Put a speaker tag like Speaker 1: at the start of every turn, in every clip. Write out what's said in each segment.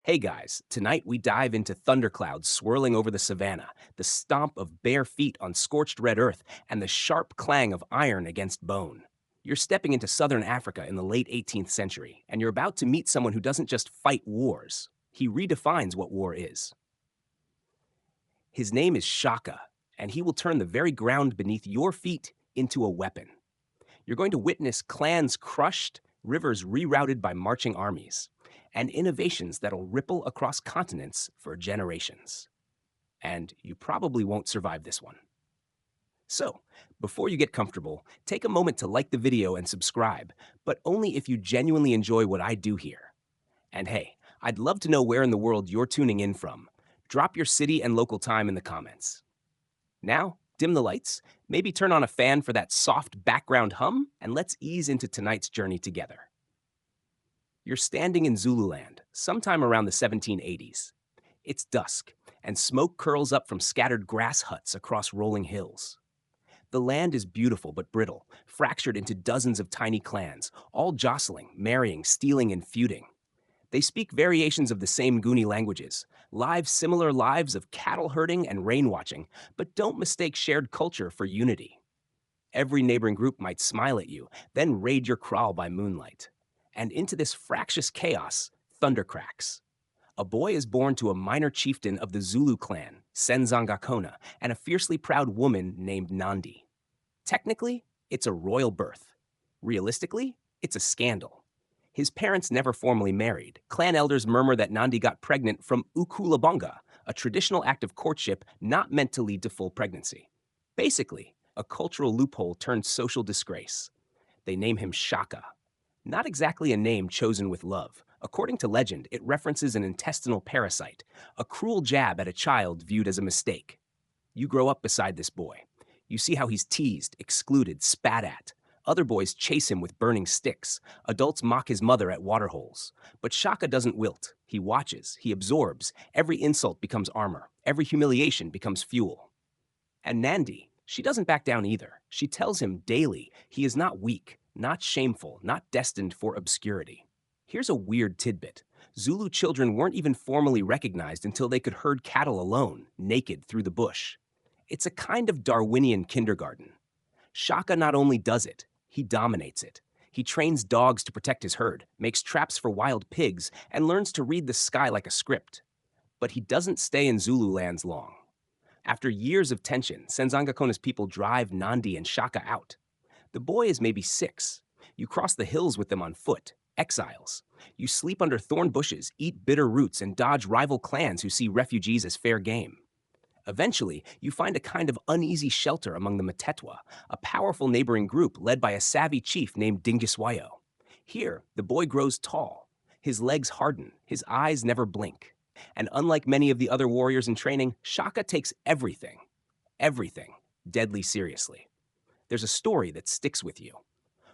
Speaker 1: Hey guys, tonight we dive into thunderclouds swirling over the savannah, the stomp of bare feet on scorched red earth, and the sharp clang of iron against bone. You're stepping into southern Africa in the late 18th century, and you're about to meet someone who doesn't just fight wars, he redefines what war is. His name is Shaka, and he will turn the very ground beneath your feet into a weapon. You're going to witness clans crushed, rivers rerouted by marching armies, and innovations that'll ripple across continents for generations. And you probably won't survive this one. So, before you get comfortable, take a moment to like the video and subscribe, but only if you genuinely enjoy what I do here. And hey, I'd love to know where in the world you're tuning in from. Drop your city and local time in the comments. Now, dim the lights, maybe turn on a fan for that soft background hum, and let's ease into tonight's journey together. You're standing in Zululand, sometime around the 1780s. It's dusk, and smoke curls up from scattered grass huts across rolling hills. The land is beautiful but brittle, fractured into dozens of tiny clans, all jostling, marrying, stealing, and feuding. They speak variations of the same Goonie languages, live similar lives of cattle herding and rain watching, but don't mistake shared culture for unity. Every neighboring group might smile at you, then raid your kraal by moonlight. And into this fractious chaos, thunder cracks. A boy is born to a minor chieftain of the Zulu clan, Senzangakona, and a fiercely proud woman named Nandi. Technically, it's a royal birth. Realistically, it's a scandal. His parents never formally married. Clan elders murmur that Nandi got pregnant from ukulabonga, a traditional act of courtship not meant to lead to full pregnancy. Basically, a cultural loophole turned social disgrace. They name him Shaka. Not exactly a name chosen with love. According to legend, it references an intestinal parasite, a cruel jab at a child viewed as a mistake. You grow up beside this boy. You see how he's teased, excluded, spat at. Other boys chase him with burning sticks. Adults mock his mother at waterholes. But Shaka doesn't wilt. He watches, he absorbs. Every insult becomes armor. Every humiliation becomes fuel. And Nandi, she doesn't back down either. She tells him daily he is not weak, not shameful, not destined for obscurity. Here's a weird tidbit. Zulu children weren't even formally recognized until they could herd cattle alone, naked through the bush. It's a kind of Darwinian kindergarten. Shaka not only does it, he dominates it. He trains dogs to protect his herd, makes traps for wild pigs, and learns to read the sky like a script. But he doesn't stay in Zulu lands long. After years of tension, Senzangakona's people drive Nandi and Shaka out. The boy is maybe 6. You cross the hills with them on foot, exiles. You sleep under thorn bushes, eat bitter roots, and dodge rival clans who see refugees as fair game. Eventually, you find a kind of uneasy shelter among the Matetwa, a powerful neighboring group led by a savvy chief named Dingiswayo. Here, the boy grows tall. His legs harden, his eyes never blink. And unlike many of the other warriors in training, Shaka takes everything, deadly seriously. There's a story that sticks with you.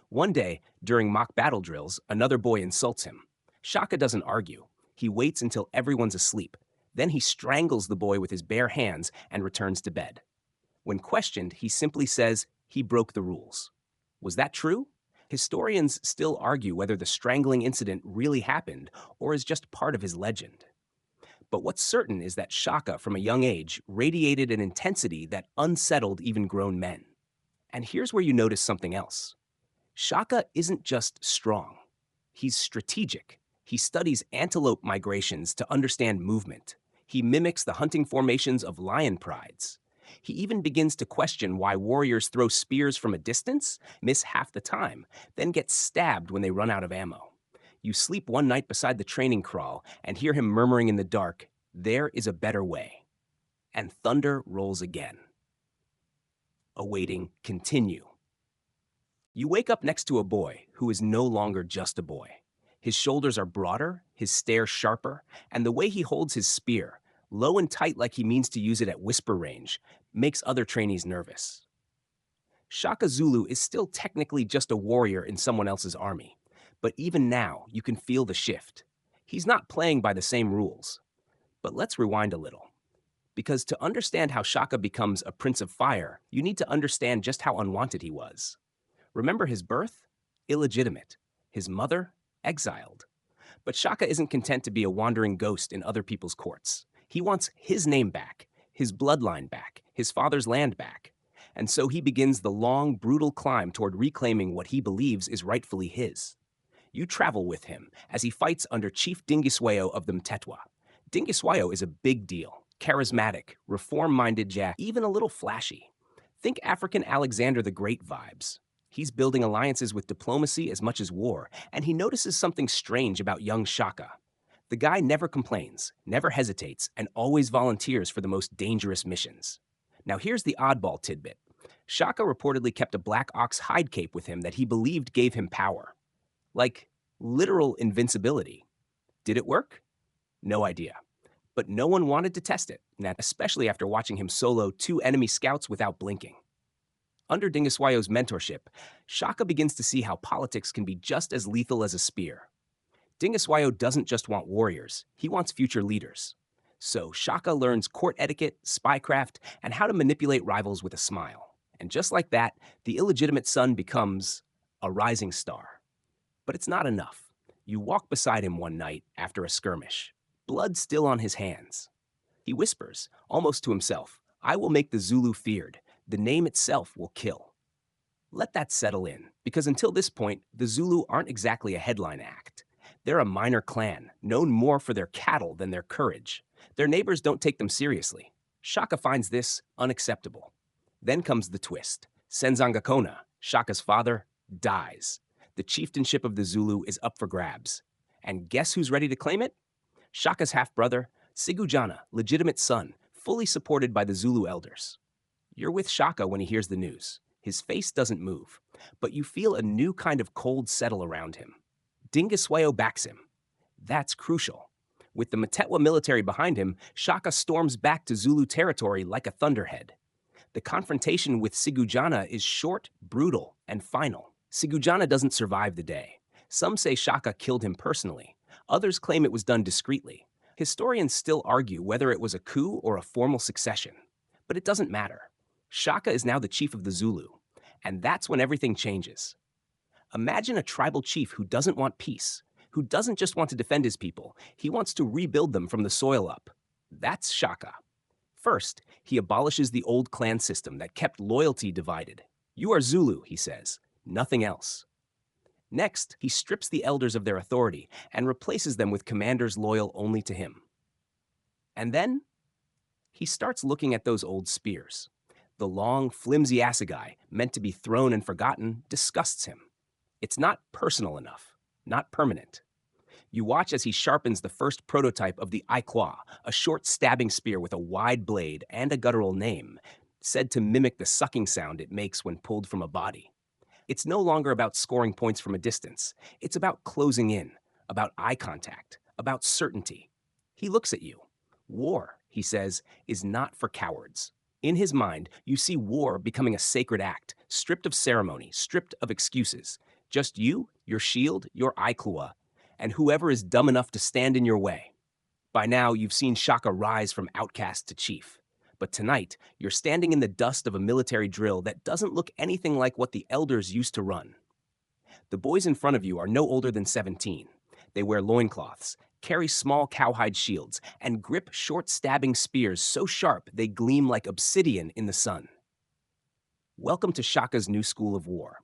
Speaker 1: One day, during mock battle drills, another boy insults him. Shaka doesn't argue. He waits until everyone's asleep. Then he strangles the boy with his bare hands and returns to bed. When questioned, he simply says he broke the rules. Was that true? Historians still argue whether the strangling incident really happened or is just part of his legend. But what's certain is that Shaka, from a young age, radiated an intensity that unsettled even grown men. And here's where you notice something else. Shaka isn't just strong. He's strategic. He studies antelope migrations to understand movement. He mimics the hunting formations of lion prides. He even begins to question why warriors throw spears from a distance, miss half the time, then get stabbed when they run out of ammo. You sleep one night beside the training kraal and hear him murmuring in the dark, "There is a better way." And thunder rolls again. Awaiting continue. You wake up next to a boy who is no longer just a boy. His shoulders are broader, his stare sharper, and the way he holds his spear, low and tight like he means to use it at whisper range, makes other trainees nervous. Shaka Zulu is still technically just a warrior in someone else's army, but even now you can feel the shift. He's not playing by the same rules. But let's rewind a little. Because to understand how Shaka becomes a Prince of Fire, you need to understand just how unwanted he was. Remember his birth? Illegitimate. His mother? Exiled. But Shaka isn't content to be a wandering ghost in other people's courts. He wants his name back, his bloodline back, his father's land back. And so he begins the long, brutal climb toward reclaiming what he believes is rightfully his. You travel with him as he fights under Chief Dingiswayo of the Mtetwa. Dingiswayo is a big deal, charismatic, reform-minded Jack, even a little flashy. Think African Alexander the Great vibes. He's building alliances with diplomacy as much as war, and he notices something strange about young Shaka. The guy never complains, never hesitates, and always volunteers for the most dangerous missions. Now here's the oddball tidbit. Shaka reportedly kept a black ox hide cape with him that he believed gave him power. Like literal invincibility. Did it work? No idea. But no one wanted to test it, especially after watching him solo 2 enemy scouts without blinking. Under Dingiswayo's mentorship, Shaka begins to see how politics can be just as lethal as a spear. Dingiswayo doesn't just want warriors, he wants future leaders. So Shaka learns court etiquette, spycraft, and how to manipulate rivals with a smile. And just like that, the illegitimate son becomes a rising star. But it's not enough. You walk beside him one night after a skirmish, blood still on his hands. He whispers, almost to himself, "I will make the Zulu feared. The name itself will kill." Let that settle in, because until this point, the Zulu aren't exactly a headline act. They're a minor clan, known more for their cattle than their courage. Their neighbors don't take them seriously. Shaka finds this unacceptable. Then comes the twist. Senzangakona, Shaka's father, dies. The chieftainship of the Zulu is up for grabs. And guess who's ready to claim it? Shaka's half-brother, Sigujana, legitimate son, fully supported by the Zulu elders. You're with Shaka when he hears the news. His face doesn't move, but you feel a new kind of cold settle around him. Dingiswayo backs him. That's crucial. With the Mtetwa military behind him, Shaka storms back to Zulu territory like a thunderhead. The confrontation with Sigujana is short, brutal, and final. Sigujana doesn't survive the day. Some say Shaka killed him personally. Others claim it was done discreetly. Historians still argue whether it was a coup or a formal succession. But it doesn't matter. Shaka is now the chief of the Zulu. And that's when everything changes. Imagine a tribal chief who doesn't want peace, who doesn't just want to defend his people, he wants to rebuild them from the soil up. That's Shaka. First, he abolishes the old clan system that kept loyalty divided. You are Zulu, he says, nothing else. Next, he strips the elders of their authority and replaces them with commanders loyal only to him. And then, he starts looking at those old spears. The long, flimsy assegai, meant to be thrown and forgotten, disgusts him. It's not personal enough, not permanent. You watch as he sharpens the first prototype of the iklwa, a short stabbing spear with a wide blade and a guttural name, said to mimic the sucking sound it makes when pulled from a body. It's no longer about scoring points from a distance. It's about closing in, about eye contact, about certainty. He looks at you. War, he says, is not for cowards. In his mind, you see war becoming a sacred act, stripped of ceremony, stripped of excuses. Just you, your shield, your iklwa, and whoever is dumb enough to stand in your way. By now, you've seen Shaka rise from outcast to chief. But tonight, you're standing in the dust of a military drill that doesn't look anything like what the elders used to run. The boys in front of you are no older than 17. They wear loincloths, carry small cowhide shields, and grip short stabbing spears so sharp they gleam like obsidian in the sun. Welcome to Shaka's new school of war.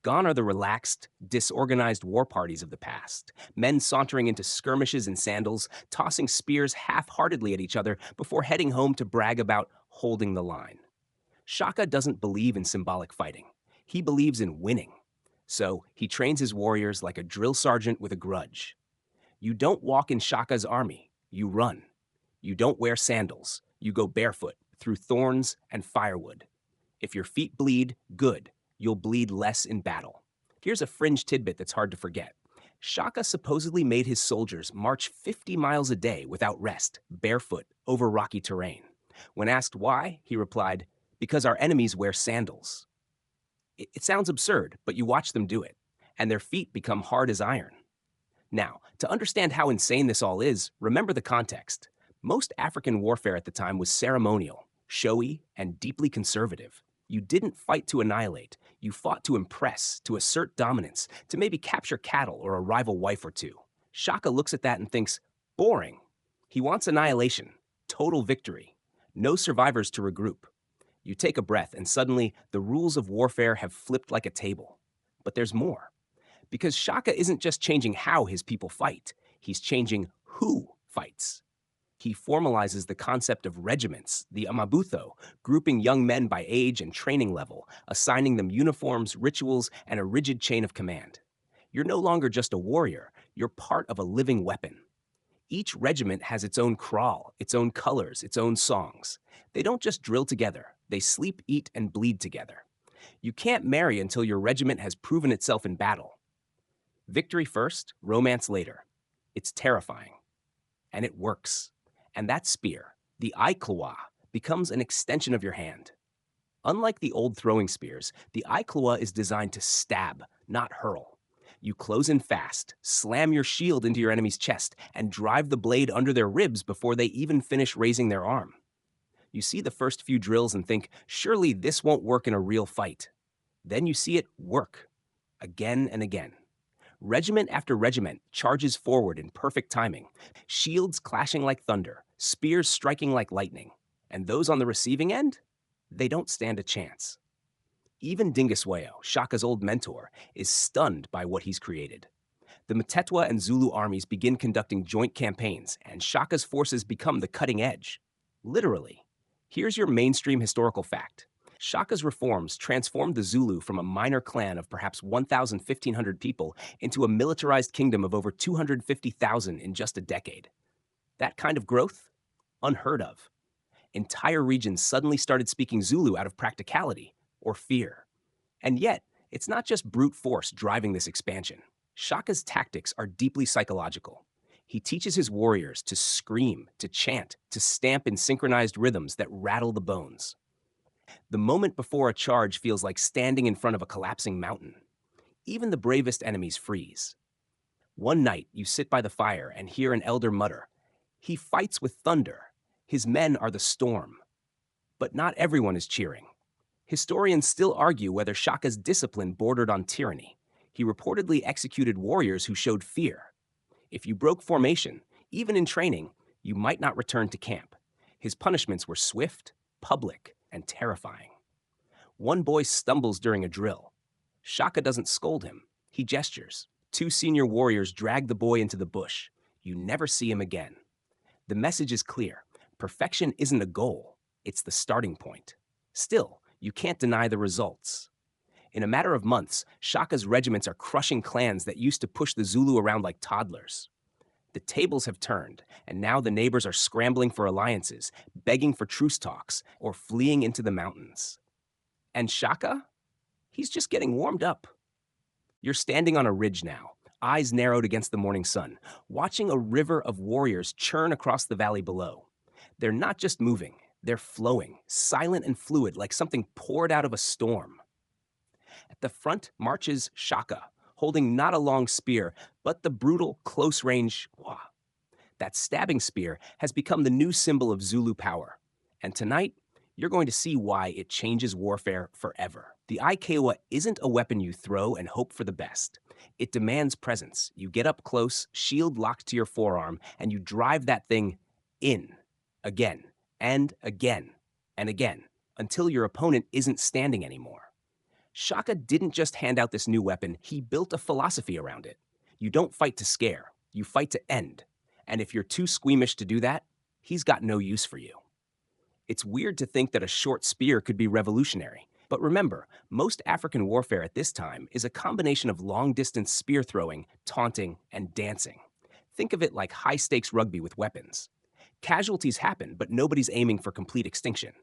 Speaker 1: Gone are the relaxed, disorganized war parties of the past, men sauntering into skirmishes in sandals, tossing spears half-heartedly at each other before heading home to brag about holding the line. Shaka doesn't believe in symbolic fighting. He believes in winning. So he trains his warriors like a drill sergeant with a grudge. You don't walk in Shaka's army, you run. You don't wear sandals, you go barefoot through thorns and firewood. If your feet bleed, good. You'll bleed less in battle. Here's a fringe tidbit that's hard to forget. Shaka supposedly made his soldiers march 50 miles a day without rest, barefoot, over rocky terrain. When asked why, he replied, "Because our enemies wear sandals." It sounds absurd, but you watch them do it, and their feet become hard as iron. Now, to understand how insane this all is, remember the context. Most African warfare at the time was ceremonial, showy, and deeply conservative. You didn't fight to annihilate. You fought to impress, to assert dominance, to maybe capture cattle or a rival wife or two. Shaka looks at that and thinks, boring. He wants annihilation, total victory, no survivors to regroup. You take a breath, and suddenly the rules of warfare have flipped like a table. But there's more. Because Shaka isn't just changing how his people fight, he's changing who fights. He formalizes the concept of regiments, the amabutho, grouping young men by age and training level, assigning them uniforms, rituals, and a rigid chain of command. You're no longer just a warrior, you're part of a living weapon. Each regiment has its own crawl, its own colors, its own songs. They don't just drill together, they sleep, eat, and bleed together. You can't marry until your regiment has proven itself in battle. Victory first, romance later. It's terrifying. And it works. And that spear, the iklwa, becomes an extension of your hand. Unlike the old throwing spears, the iklwa is designed to stab, not hurl. You close in fast, slam your shield into your enemy's chest, and drive the blade under their ribs before they even finish raising their arm. You see the first few drills and think, surely this won't work in a real fight. Then you see it work, again and again. Regiment after regiment charges forward in perfect timing, shields clashing like thunder, spears striking like lightning. And those on the receiving end? They don't stand a chance. Even Dingiswayo, Shaka's old mentor, is stunned by what he's created. The Mtetwa and Zulu armies begin conducting joint campaigns, and Shaka's forces become the cutting edge. Literally. Here's your mainstream historical fact. Shaka's reforms transformed the Zulu from a minor clan of perhaps 1,500 people into a militarized kingdom of over 250,000 in just a decade. That kind of growth? Unheard of. Entire regions suddenly started speaking Zulu out of practicality or fear. And yet, it's not just brute force driving this expansion. Shaka's tactics are deeply psychological. He teaches his warriors to scream, to chant, to stamp in synchronized rhythms that rattle the bones. The moment before a charge feels like standing in front of a collapsing mountain. Even the bravest enemies freeze. One night, you sit by the fire and hear an elder mutter, "He fights with thunder. His men are the storm." But not everyone is cheering. Historians still argue whether Shaka's discipline bordered on tyranny. He reportedly executed warriors who showed fear. If you broke formation, even in training, you might not return to camp. His punishments were swift, public, and terrifying. One boy stumbles during a drill. Shaka doesn't scold him. He gestures. Two senior warriors drag the boy into the bush. You never see him again. The message is clear. Perfection isn't a goal. It's the starting point. Still, you can't deny the results. In a matter of months, Shaka's regiments are crushing clans that used to push the Zulu around like toddlers. The tables have turned, and now the neighbors are scrambling for alliances, begging for truce talks, or fleeing into the mountains. And Shaka? He's just getting warmed up. You're standing on a ridge now, eyes narrowed against the morning sun, watching a river of warriors churn across the valley below. They're not just moving, they're flowing, silent and fluid like something poured out of a storm. At the front marches Shaka, holding not a long spear, but the brutal, close-range iklwa. That stabbing spear has become the new symbol of Zulu power. And tonight, you're going to see why it changes warfare forever. The iklwa isn't a weapon you throw and hope for the best. It demands presence. You get up close, shield locked to your forearm, and you drive that thing in, again, and again, and again, until your opponent isn't standing anymore. Shaka didn't just hand out this new weapon, he built a philosophy around it. You don't fight to scare, you fight to end. And if you're too squeamish to do that, he's got no use for you. It's weird to think that a short spear could be revolutionary. But remember, most African warfare at this time is a combination of long-distance spear throwing, taunting, and dancing. Think of it like high-stakes rugby with weapons. Casualties happen, but nobody's aiming for complete extinction.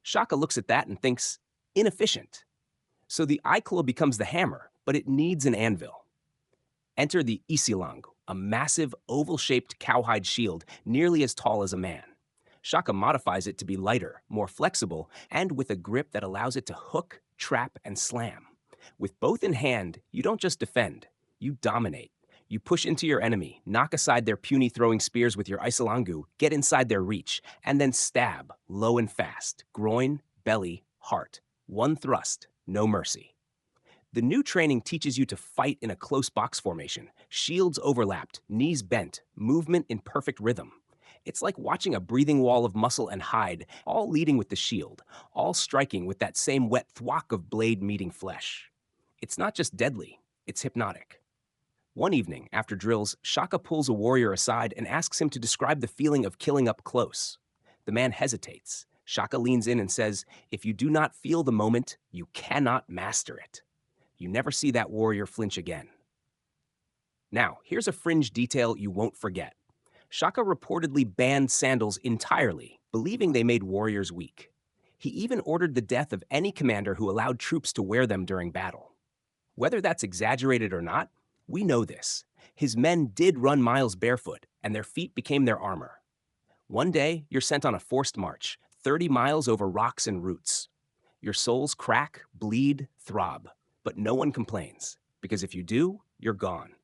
Speaker 1: Shaka looks at that and thinks, inefficient. So the iklwa becomes the hammer, but it needs an anvil. Enter the isilangu, a massive, oval-shaped cowhide shield nearly as tall as a man. Shaka modifies it to be lighter, more flexible, and with a grip that allows it to hook, trap, and slam. With both in hand, you don't just defend, you dominate. You push into your enemy, knock aside their puny throwing spears with your isilangu, get inside their reach, and then stab, low and fast, groin, belly, heart. One thrust, no mercy. The new training teaches you to fight in a close box formation, shields overlapped, knees bent, movement in perfect rhythm. It's like watching a breathing wall of muscle and hide, all leading with the shield, all striking with that same wet thwack of blade meeting flesh. It's not just deadly, it's hypnotic. One evening, after drills, Shaka pulls a warrior aside and asks him to describe the feeling of killing up close. The man hesitates. Shaka leans in and says, "If you do not feel the moment, you cannot master it." You never see that warrior flinch again. Now, here's a fringe detail you won't forget. Shaka reportedly banned sandals entirely, believing they made warriors weak. He even ordered the death of any commander who allowed troops to wear them during battle. Whether that's exaggerated or not, we know this. His men did run miles barefoot, and their feet became their armor. One day, you're sent on a forced march, 30 miles over rocks and roots. Your soles crack, bleed, throb, but no one complains, because if you do, you're gone.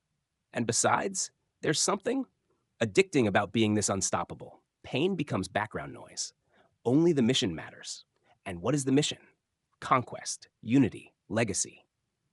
Speaker 1: And besides, there's something addicting about being this unstoppable. Pain becomes background noise. Only the mission matters. And what is the mission? Conquest, unity, legacy.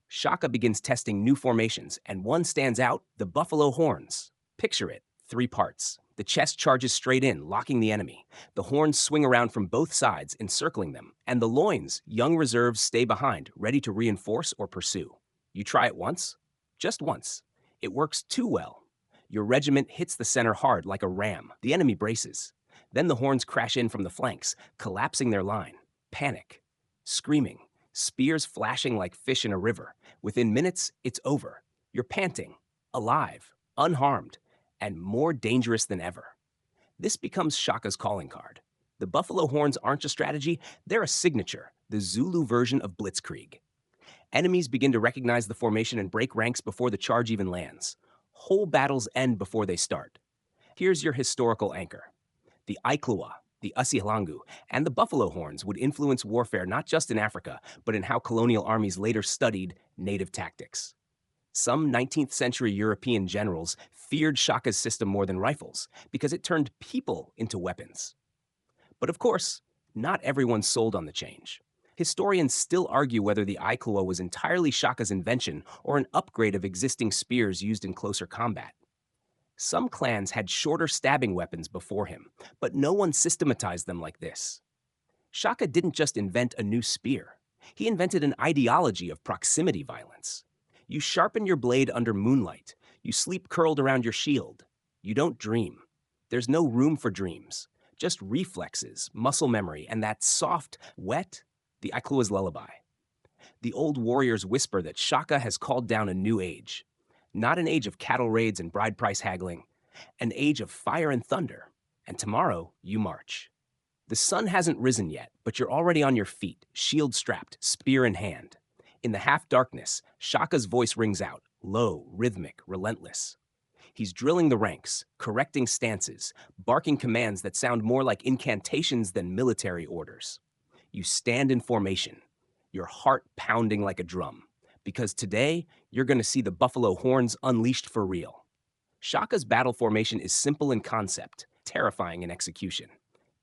Speaker 1: Shaka begins testing new formations, and one stands out, the buffalo horns. Picture it, 3 parts. The chest charges straight in, locking the enemy. The horns swing around from both sides, encircling them. And the loins, young reserves, stay behind, ready to reinforce or pursue. You try it once, just once. It works too well. Your regiment hits the center hard like a ram. The enemy braces. Then the horns crash in from the flanks, collapsing their line. Panic. Screaming. Spears flashing like fish in a river. Within minutes, it's over. You're panting, alive, unharmed, and more dangerous than ever. This becomes Shaka's calling card. The buffalo horns aren't a strategy, they're a signature, the Zulu version of blitzkrieg. Enemies begin to recognize the formation and break ranks before the charge even lands. Whole battles end before they start. Here's your historical anchor. The iklwa, the Asihalangu, and the buffalo horns would influence warfare not just in Africa, but in how colonial armies later studied native tactics. Some 19th century European generals feared Shaka's system more than rifles because it turned people into weapons. But of course, not everyone's sold on the change. Historians still argue whether the iklwa was entirely Shaka's invention or an upgrade of existing spears used in closer combat. Some clans had shorter stabbing weapons before him, but no one systematized them like this. Shaka didn't just invent a new spear. He invented an ideology of proximity violence. You sharpen your blade under moonlight. You sleep curled around your shield. You don't dream. There's no room for dreams. Just reflexes, muscle memory, and that soft, wet, the iklwa's lullaby. The old warriors whisper that Shaka has called down a new age. Not an age of cattle raids and bride price haggling. An age of fire and thunder. And tomorrow, you march. The sun hasn't risen yet, but you're already on your feet, shield strapped, spear in hand. In the half-darkness, Shaka's voice rings out, low, rhythmic, relentless. He's drilling the ranks, correcting stances, barking commands that sound more like incantations than military orders. You stand in formation, your heart pounding like a drum, because today you're going to see the buffalo horns unleashed for real. Shaka's battle formation is simple in concept, terrifying in execution.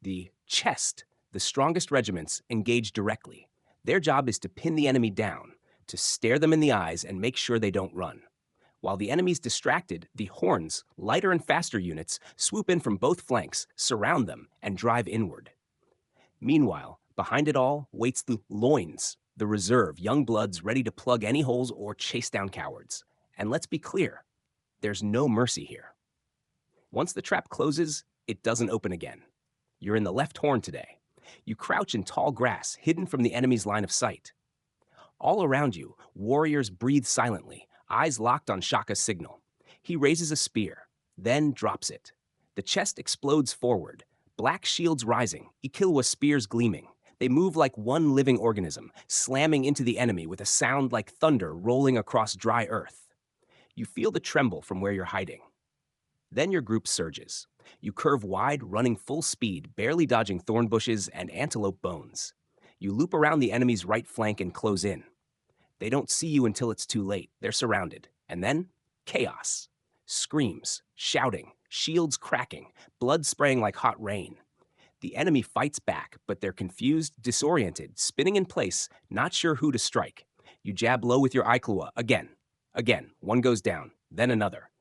Speaker 1: The chest, the strongest regiments, engage directly. Their job is to pin the enemy down, to stare them in the eyes and make sure they don't run. While the enemy's distracted, the horns, lighter and faster units, swoop in from both flanks, surround them, and drive inward. Meanwhile, behind it all waits the loins, the reserve, young bloods ready to plug any holes or chase down cowards. And let's be clear, there's no mercy here. Once the trap closes, it doesn't open again. You're in the left horn today. You crouch in tall grass, hidden from the enemy's line of sight. All around you, warriors breathe silently, eyes locked on Shaka's signal. He raises a spear, then drops it. The chest explodes forward, black shields rising, iklwa spears gleaming. They move like one living organism, slamming into the enemy with a sound like thunder rolling across dry earth. You feel the tremble from where you're hiding. Then your group surges. You curve wide, running full speed, barely dodging thorn bushes and antelope bones. You loop around the enemy's right flank and close in. They don't see you until it's too late. They're surrounded. And then, chaos. Screams, shouting, shields cracking, blood spraying like hot rain. The enemy fights back, but they're confused, disoriented, spinning in place, not sure who to strike. You jab low with your iklwa again. Again, one goes down, then another.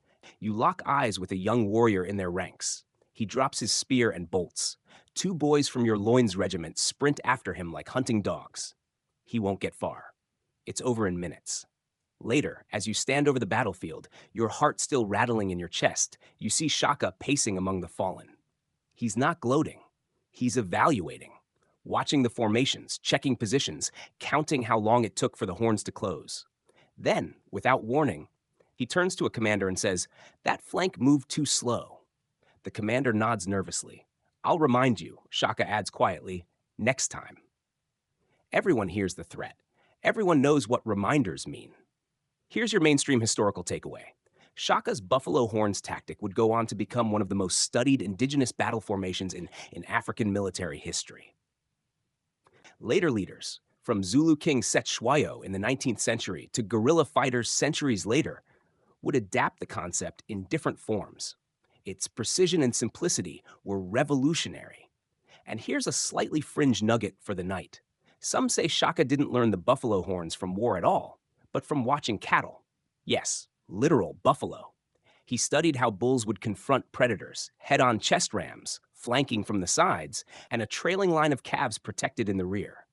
Speaker 1: You lock eyes with a young warrior in their ranks. He drops his spear and bolts. Two boys from your loins regiment sprint after him like hunting dogs. He won't get far. It's over in minutes. Later, as you stand over the battlefield, your heart still rattling in your chest, you see Shaka pacing among the fallen. He's not gloating. He's evaluating, watching the formations, checking positions, counting how long it took for the horns to close. Then, without warning, he turns to a commander and says, "That flank moved too slow." The commander nods nervously. "I'll remind you," Shaka adds quietly, "next time." Everyone hears the threat. Everyone knows what reminders mean. Here's your mainstream historical takeaway. Shaka's buffalo horns tactic would go on to become one of the most studied indigenous battle formations in African military history. Later leaders, from Zulu King Setshwayo in the 19th century to guerrilla fighters centuries later, would adapt the concept in different forms. Its precision and simplicity were revolutionary. And here's a slightly fringe nugget for the night. Some say Shaka didn't learn the buffalo horns from war at all, but from watching cattle. Yes, literal buffalo. He studied how bulls would confront predators, head-on chest rams, flanking from the sides, and a trailing line of calves protected in the rear.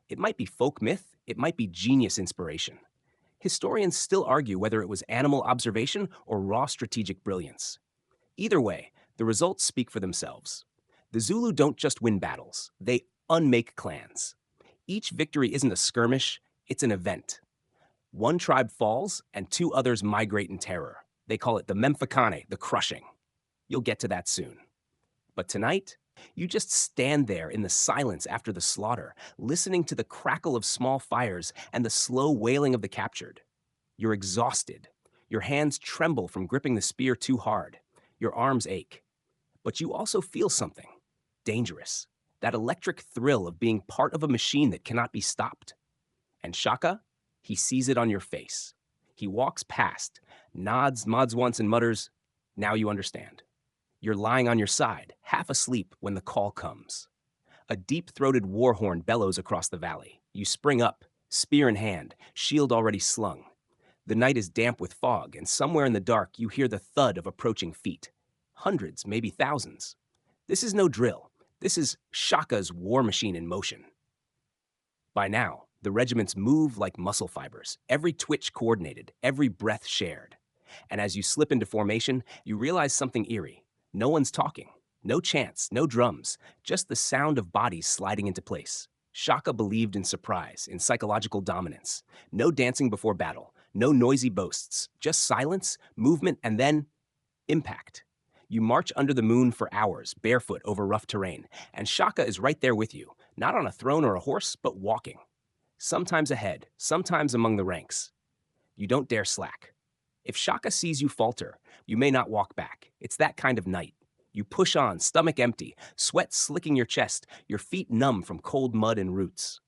Speaker 1: It might be folk myth, it might be genius inspiration. Historians still argue whether it was animal observation or raw strategic brilliance. Either way, the results speak for themselves. The Zulu don't just win battles, they unmake clans. Each victory isn't a skirmish, it's an event. One tribe falls, and two others migrate in terror. They call it the Memphakane, the crushing. You'll get to that soon. But tonight, you just stand there in the silence after the slaughter, listening to the crackle of small fires and the slow wailing of the captured. You're exhausted. Your hands tremble from gripping the spear too hard. Your arms ache. But you also feel something dangerous, that electric thrill of being part of a machine that cannot be stopped. And Shaka, he sees it on your face. He walks past, nods once, and mutters, "Now you understand." You're lying on your side, half asleep when the call comes. A deep-throated war horn bellows across the valley. You spring up, spear in hand, shield already slung. The night is damp with fog, and somewhere in the dark you hear the thud of approaching feet. Hundreds, maybe thousands. This is no drill. This is Shaka's war machine in motion. By now, the regiments move like muscle fibers, every twitch coordinated, every breath shared. And as you slip into formation, you realize something eerie. No one's talking. No chants, no drums, just the sound of bodies sliding into place. Shaka believed in surprise, in psychological dominance. No dancing before battle, no noisy boasts, just silence, movement, and then impact. You march under the moon for hours, barefoot over rough terrain, and Shaka is right there with you, not on a throne or a horse, but walking. Sometimes ahead, sometimes among the ranks. You don't dare slack. If Shaka sees you falter, you may not walk back. It's that kind of night. You push on, stomach empty, sweat slicking your chest, your feet numb from cold mud and roots.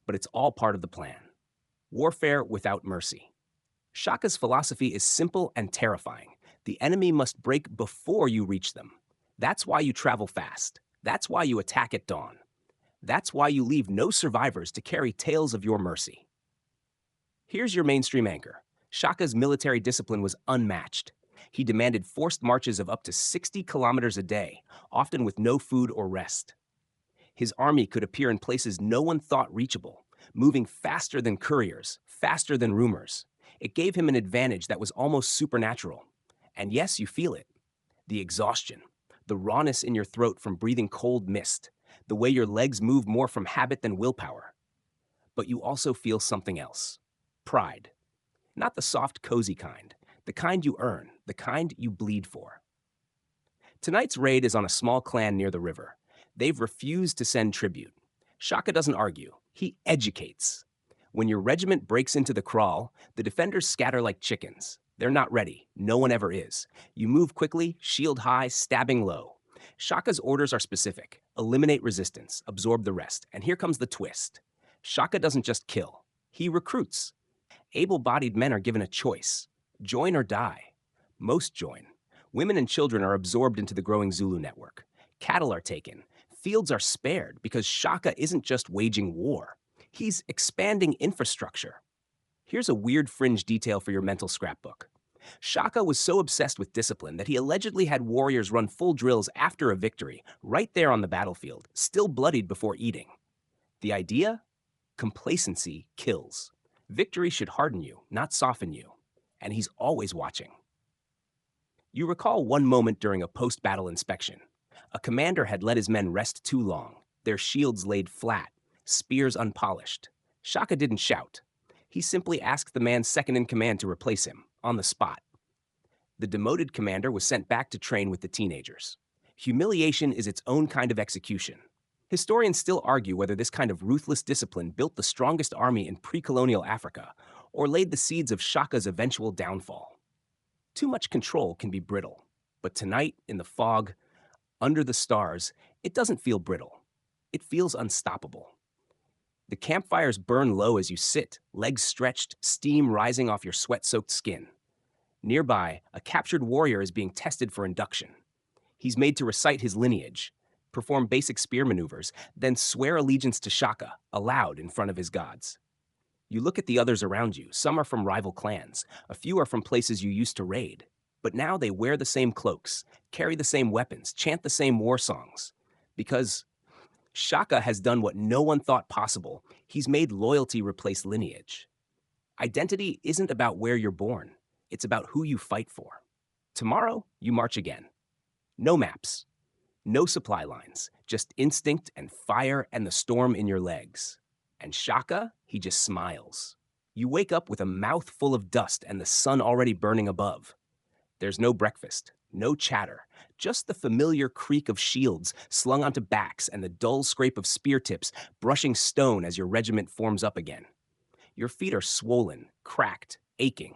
Speaker 1: But it's all part of the plan. Warfare without mercy. Shaka's philosophy is simple and terrifying. The enemy must break before you reach them. That's why you travel fast. That's why you attack at dawn. That's why you leave no survivors to carry tales of your mercy. Here's your mainstream anchor. Shaka's military discipline was unmatched. He demanded forced marches of up to 60 kilometers a day, often with no food or rest. His army could appear in places no one thought reachable, moving faster than couriers, faster than rumors. It gave him an advantage that was almost supernatural. And yes, you feel it. The exhaustion, the rawness in your throat from breathing cold mist, the way your legs move more from habit than willpower. But you also feel something else. Pride. Not the soft, cozy kind. The kind you earn. The kind you bleed for. Tonight's raid is on a small clan near the river. They've refused to send tribute. Shaka doesn't argue. He educates. When your regiment breaks into the kraal, the defenders scatter like chickens. They're not ready. No one ever is. You move quickly, shield high, stabbing low. Shaka's orders are specific. Eliminate resistance, absorb the rest. And here comes the twist. Shaka doesn't just kill. He recruits. Able-bodied men are given a choice. Join or die. Most join. Women and children are absorbed into the growing Zulu network. Cattle are taken. Fields are spared because Shaka isn't just waging war. He's expanding infrastructure. Here's a weird fringe detail for your mental scrapbook. Shaka was so obsessed with discipline that he allegedly had warriors run full drills after a victory, right there on the battlefield, still bloodied before eating. The idea? Complacency kills. Victory should harden you, not soften you. And he's always watching. You recall one moment during a post battle inspection. A commander had let his men rest too long, their shields laid flat, spears unpolished. Shaka didn't shout. He simply asked the man second in command to replace him, on the spot. The demoted commander was sent back to train with the teenagers. Humiliation is its own kind of execution. Historians still argue whether this kind of ruthless discipline built the strongest army in pre-colonial Africa or laid the seeds of Shaka's eventual downfall. Too much control can be brittle, but tonight, in the fog, under the stars, it doesn't feel brittle. It feels unstoppable. The campfires burn low as you sit, legs stretched, steam rising off your sweat-soaked skin. Nearby, a captured warrior is being tested for induction. He's made to recite his lineage, perform basic spear maneuvers, then swear allegiance to Shaka, aloud in front of his gods. You look at the others around you. Some are from rival clans. A few are from places you used to raid. But now they wear the same cloaks, carry the same weapons, chant the same war songs. Because Shaka has done what no one thought possible. He's made loyalty replace lineage. Identity isn't about where you're born. It's about who you fight for. Tomorrow, you march again. No maps, no supply lines, just instinct and fire and the storm in your legs. And Shaka, he just smiles. You wake up with a mouth full of dust and the sun already burning above. There's no breakfast, no chatter, just the familiar creak of shields slung onto backs and the dull scrape of spear tips brushing stone as your regiment forms up again. Your feet are swollen, cracked, aching.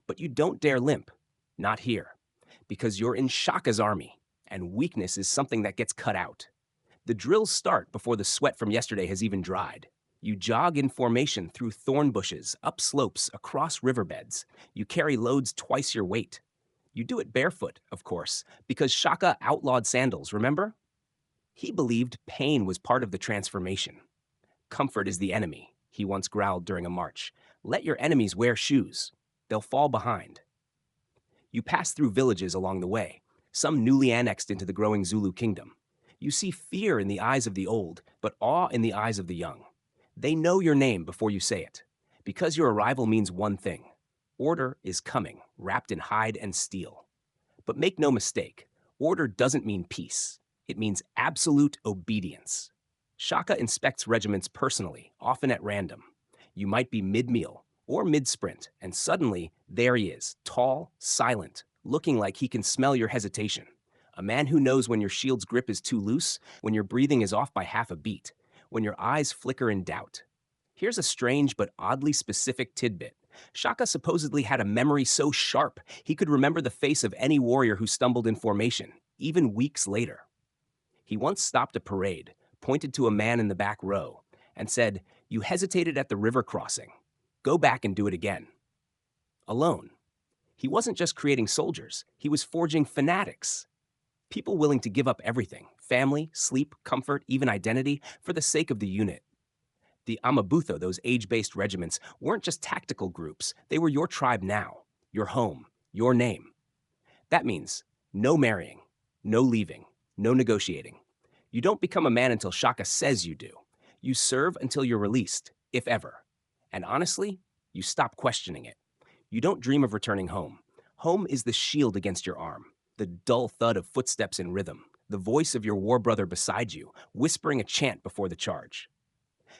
Speaker 1: But you don't dare limp. Not here. Because you're in Shaka's army, and weakness is something that gets cut out. The drills start before the sweat from yesterday has even dried. You jog in formation through thorn bushes, up slopes, across riverbeds. You carry loads twice your weight. You do it barefoot, of course, because Shaka outlawed sandals, remember? He believed pain was part of the transformation. Comfort is the enemy, he once growled during a march. Let your enemies wear shoes. They'll fall behind. You pass through villages along the way, some newly annexed into the growing Zulu kingdom. You see fear in the eyes of the old, but awe in the eyes of the young. They know your name before you say it, because your arrival means one thing. Order is coming, wrapped in hide and steel. But make no mistake, order doesn't mean peace. It means absolute obedience. Shaka inspects regiments personally, often at random. You might be mid-meal or mid-sprint, and suddenly, there he is, tall, silent, looking like he can smell your hesitation. A man who knows when your shield's grip is too loose, when your breathing is off by half a beat, when your eyes flicker in doubt. Here's a strange but oddly specific tidbit. Shaka supposedly had a memory so sharp he could remember the face of any warrior who stumbled in formation, even weeks later. He once stopped a parade, pointed to a man in the back row, and said, "You hesitated at the river crossing. Go back and do it again." Alone. He wasn't just creating soldiers, he was forging fanatics. People willing to give up everything, family, sleep, comfort, even identity, for the sake of the unit. The Amabutho, those age-based regiments, weren't just tactical groups. They were your tribe now, your home, your name. That means no marrying, no leaving, no negotiating. You don't become a man until Shaka says you do. You serve until you're released, if ever. And honestly, you stop questioning it. You don't dream of returning home. Home is the shield against your arm, the dull thud of footsteps in rhythm, the voice of your war brother beside you, whispering a chant before the charge.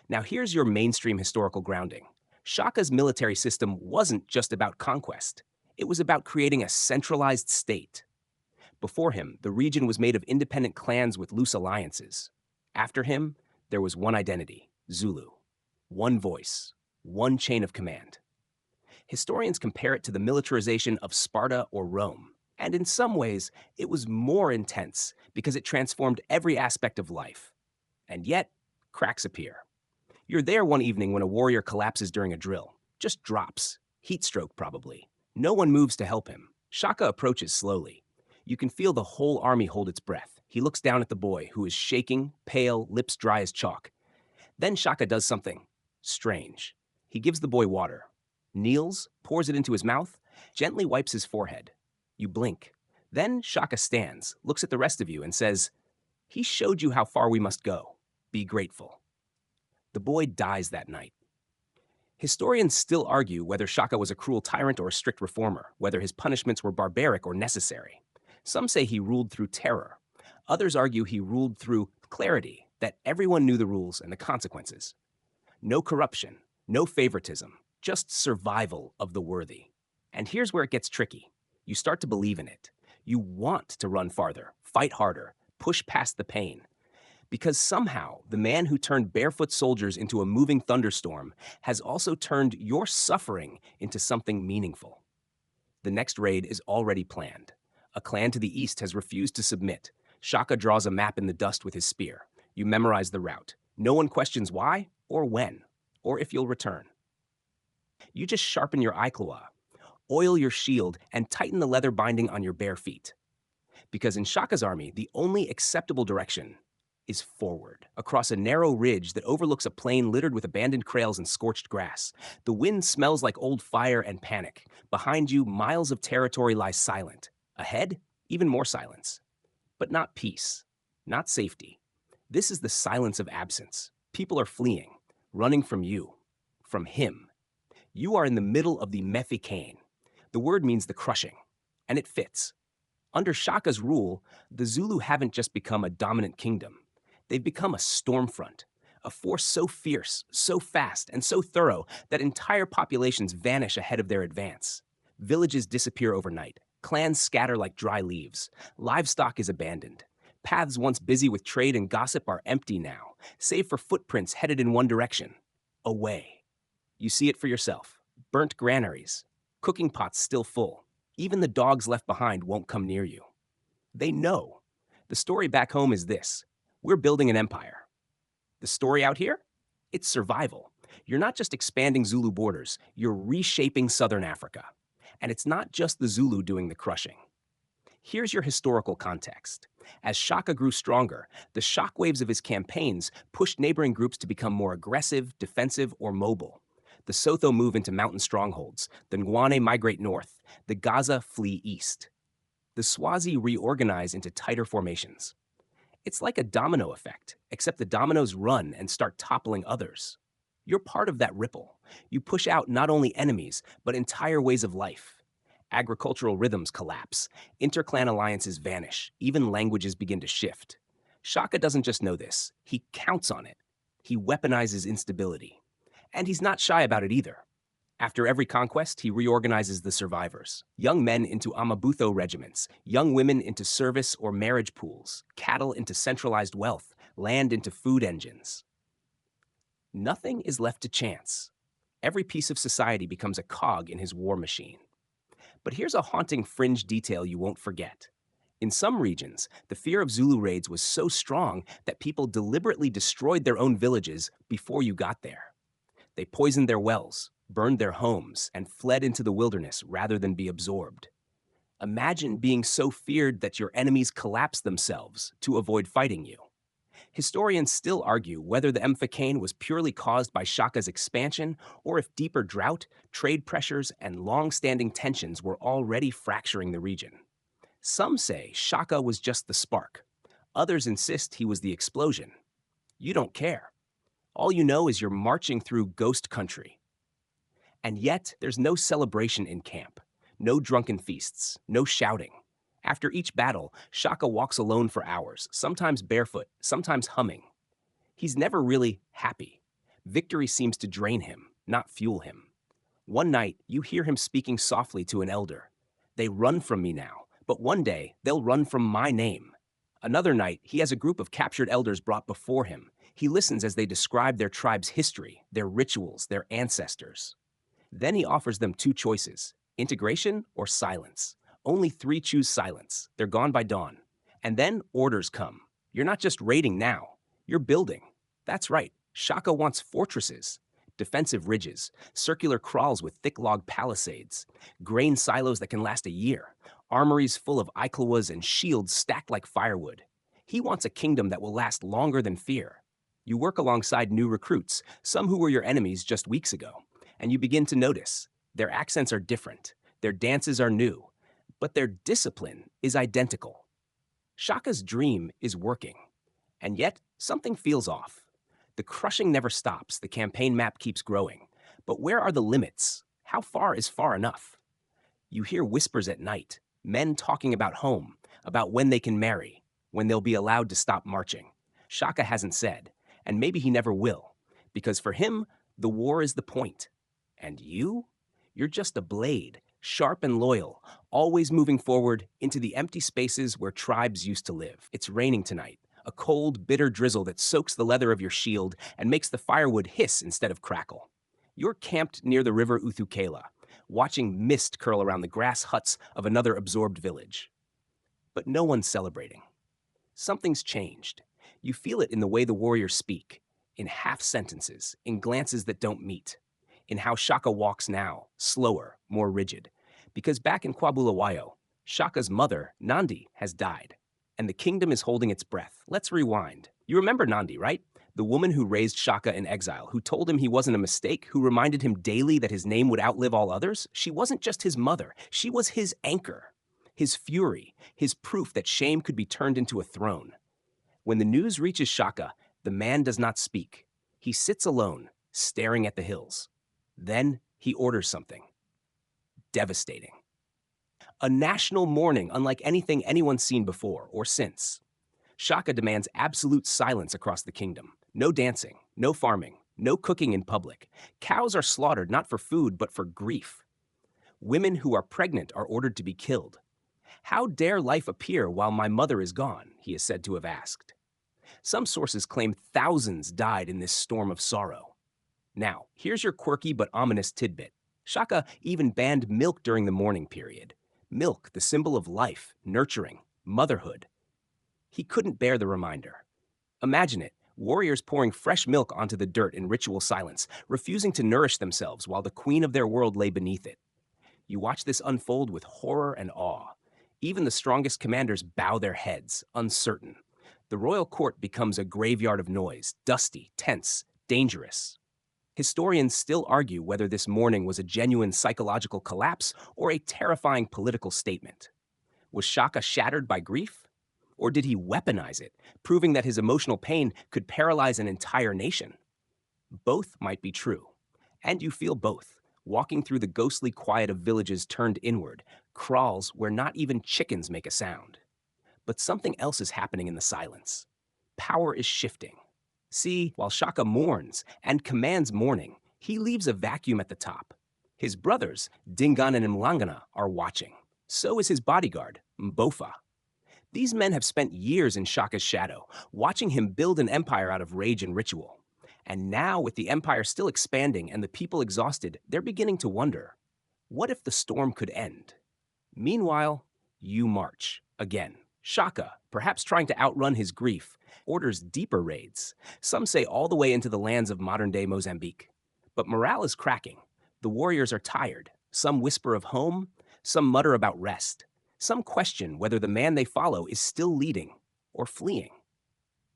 Speaker 1: Now here's your mainstream historical grounding. Shaka's military system wasn't just about conquest. It was about creating a centralized state. Before him, the region was made of independent clans with loose alliances. After him, there was one identity, Zulu. One voice, one chain of command. Historians compare it to the militarization of Sparta or Rome. And in some ways, it was more intense because it transformed every aspect of life. And yet, cracks appear. You're there one evening when a warrior collapses during a drill. Just drops. Heat stroke, probably. No one moves to help him. Shaka approaches slowly. You can feel the whole army hold its breath. He looks down at the boy, who is shaking, pale, lips dry as chalk. Then Shaka does something strange. He gives the boy water. kneels, pours it into his mouth, gently wipes his forehead. You blink. Then Shaka stands, looks at the rest of you, and says, "He showed you how far we must go. Be grateful." The boy dies that night. Historians still argue whether Shaka was a cruel tyrant or a strict reformer, whether his punishments were barbaric or necessary. Some say he ruled through terror. Others argue he ruled through clarity, that everyone knew the rules and the consequences. No corruption, no favoritism, just survival of the worthy. And here's where it gets tricky. You start to believe in it. You want to run farther, fight harder, push past the pain. Because somehow, the man who turned barefoot soldiers into a moving thunderstorm has also turned your suffering into something meaningful. The next raid is already planned. A clan to the east has refused to submit. Shaka draws a map in the dust with his spear. You memorize the route. No one questions why, or when, or if you'll return. You just sharpen your iklwa, oil your shield, and tighten the leather binding on your bare feet. Because in Shaka's army, the only acceptable direction is forward, across a narrow ridge that overlooks a plain littered with abandoned kraals and scorched grass. The wind smells like old fire and panic. Behind you, miles of territory lie silent. Ahead, even more silence. But not peace, not safety. This is the silence of absence. People are fleeing, running from you, from him. You are in the middle of the Mephikane. The word means the crushing, and it fits. Under Shaka's rule, the Zulu haven't just become a dominant kingdom. They've become a storm front, a force so fierce, so fast, and so thorough that entire populations vanish ahead of their advance. Villages disappear overnight. Clans scatter like dry leaves. Livestock is abandoned. Paths once busy with trade and gossip are empty now, save for footprints headed in one direction, away. You see it for yourself. Burnt granaries, cooking pots still full. Even the dogs left behind won't come near you. They know. The story back home is this: we're building an empire. The story out here? It's survival. You're not just expanding Zulu borders, you're reshaping Southern Africa. And it's not just the Zulu doing the crushing. Here's your historical context. As Shaka grew stronger, the shockwaves of his campaigns pushed neighboring groups to become more aggressive, defensive, or mobile. The Sotho move into mountain strongholds, the Ngwane migrate north, the Gaza flee east. The Swazi reorganize into tighter formations. It's like a domino effect, except the dominoes run and start toppling others. You're part of that ripple. You push out not only enemies, but entire ways of life. Agricultural rhythms collapse, interclan alliances vanish, even languages begin to shift. Shaka doesn't just know this, he counts on it. He weaponizes instability. And he's not shy about it either. After every conquest, he reorganizes the survivors. Young men into Amabutho regiments, young women into service or marriage pools, cattle into centralized wealth, land into food engines. Nothing is left to chance. Every piece of society becomes a cog in his war machine. But here's a haunting fringe detail you won't forget. In some regions, the fear of Zulu raids was so strong that people deliberately destroyed their own villages before you got there. They poisoned their wells, burned their homes, and fled into the wilderness rather than be absorbed. Imagine being so feared that your enemies collapse themselves to avoid fighting you. Historians still argue whether the Mfecane was purely caused by Shaka's expansion or if deeper drought, trade pressures, and long-standing tensions were already fracturing the region. Some say Shaka was just the spark. Others insist he was the explosion. You don't care. All you know is you're marching through ghost country. And yet, there's no celebration in camp. No drunken feasts, no shouting. After each battle, Shaka walks alone for hours, sometimes barefoot, sometimes humming. He's never really happy. Victory seems to drain him, not fuel him. One night, you hear him speaking softly to an elder. They run from me now, but one day, they'll run from my name. Another night, he has a group of captured elders brought before him. He listens as they describe their tribe's history, their rituals, their ancestors. Then he offers them two choices: integration or silence. Only 3 choose silence. They're gone by dawn. And then orders come. You're not just raiding now. You're building. That's right. Shaka wants fortresses, defensive ridges, circular kraals with thick log palisades, grain silos that can last a year, armories full of iklwas and shields stacked like firewood. He wants a kingdom that will last longer than fear. You work alongside new recruits, some who were your enemies just weeks ago, and you begin to notice Their accents are different, their dances are new, but their discipline is identical. Shaka's dream is working, and yet something feels off. The crushing never stops, the campaign map keeps growing. But where are the limits? How far is far enough? You hear whispers at night, men talking about home, about when they can marry, when they'll be allowed to stop marching. Shaka hasn't said, and maybe he never will, because for him, the war is the point. And you? You're just a blade, sharp and loyal, always moving forward into the empty spaces where tribes used to live. It's raining tonight, a cold, bitter drizzle that soaks the leather of your shield and makes the firewood hiss instead of crackle. You're camped near the river Uthukela, watching mist curl around the grass huts of another absorbed village. But no one's celebrating. Something's changed. You feel it in the way the warriors speak, in half sentences, in glances that don't meet, in how Shaka walks now, slower, more rigid. Because back in Kwabulawayo, Shaka's mother, Nandi, has died, and the kingdom is holding its breath. Let's rewind. You remember Nandi, right? The woman who raised Shaka in exile, who told him he wasn't a mistake, who reminded him daily that his name would outlive all others? She wasn't just his mother, she was his anchor, his fury, his proof that shame could be turned into a throne. When the news reaches Shaka, the man does not speak. He sits alone, staring at the hills. Then he orders something devastating. A national mourning unlike anything anyone's seen before or since. Shaka demands absolute silence across the kingdom. No dancing, no farming, no cooking in public. Cows are slaughtered not for food, but for grief. Women who are pregnant are ordered to be killed. How dare life appear while my mother is gone, he is said to have asked. Some sources claim thousands died in this storm of sorrow. Now, here's your quirky but ominous tidbit. Shaka even banned milk during the mourning period. Milk, the symbol of life, nurturing, motherhood. He couldn't bear the reminder. Imagine it, warriors pouring fresh milk onto the dirt in ritual silence, refusing to nourish themselves while the queen of their world lay beneath it. You watch this unfold with horror and awe. Even the strongest commanders bow their heads, uncertain. The royal court becomes a graveyard of noise, dusty, tense, dangerous. Historians still argue whether this mourning was a genuine psychological collapse or a terrifying political statement. Was Shaka shattered by grief? Or did he weaponize it, proving that his emotional pain could paralyze an entire nation? Both might be true. And you feel both, walking through the ghostly quiet of villages turned inward, crawls where not even chickens make a sound. But something else is happening in the silence. Power is shifting. See, while Shaka mourns and commands mourning, he leaves a vacuum at the top. His brothers, Dingan and Mlangana, are watching. So is his bodyguard, Mbofa. These men have spent years in Shaka's shadow, watching him build an empire out of rage and ritual. And now, with the empire still expanding and the people exhausted, they're beginning to wonder, what if the storm could end? Meanwhile, you march, again. Shaka, perhaps trying to outrun his grief, orders deeper raids. Some say all the way into the lands of modern-day Mozambique. But morale is cracking. The warriors are tired. Some whisper of home, some mutter about rest. Some question whether the man they follow is still leading or fleeing.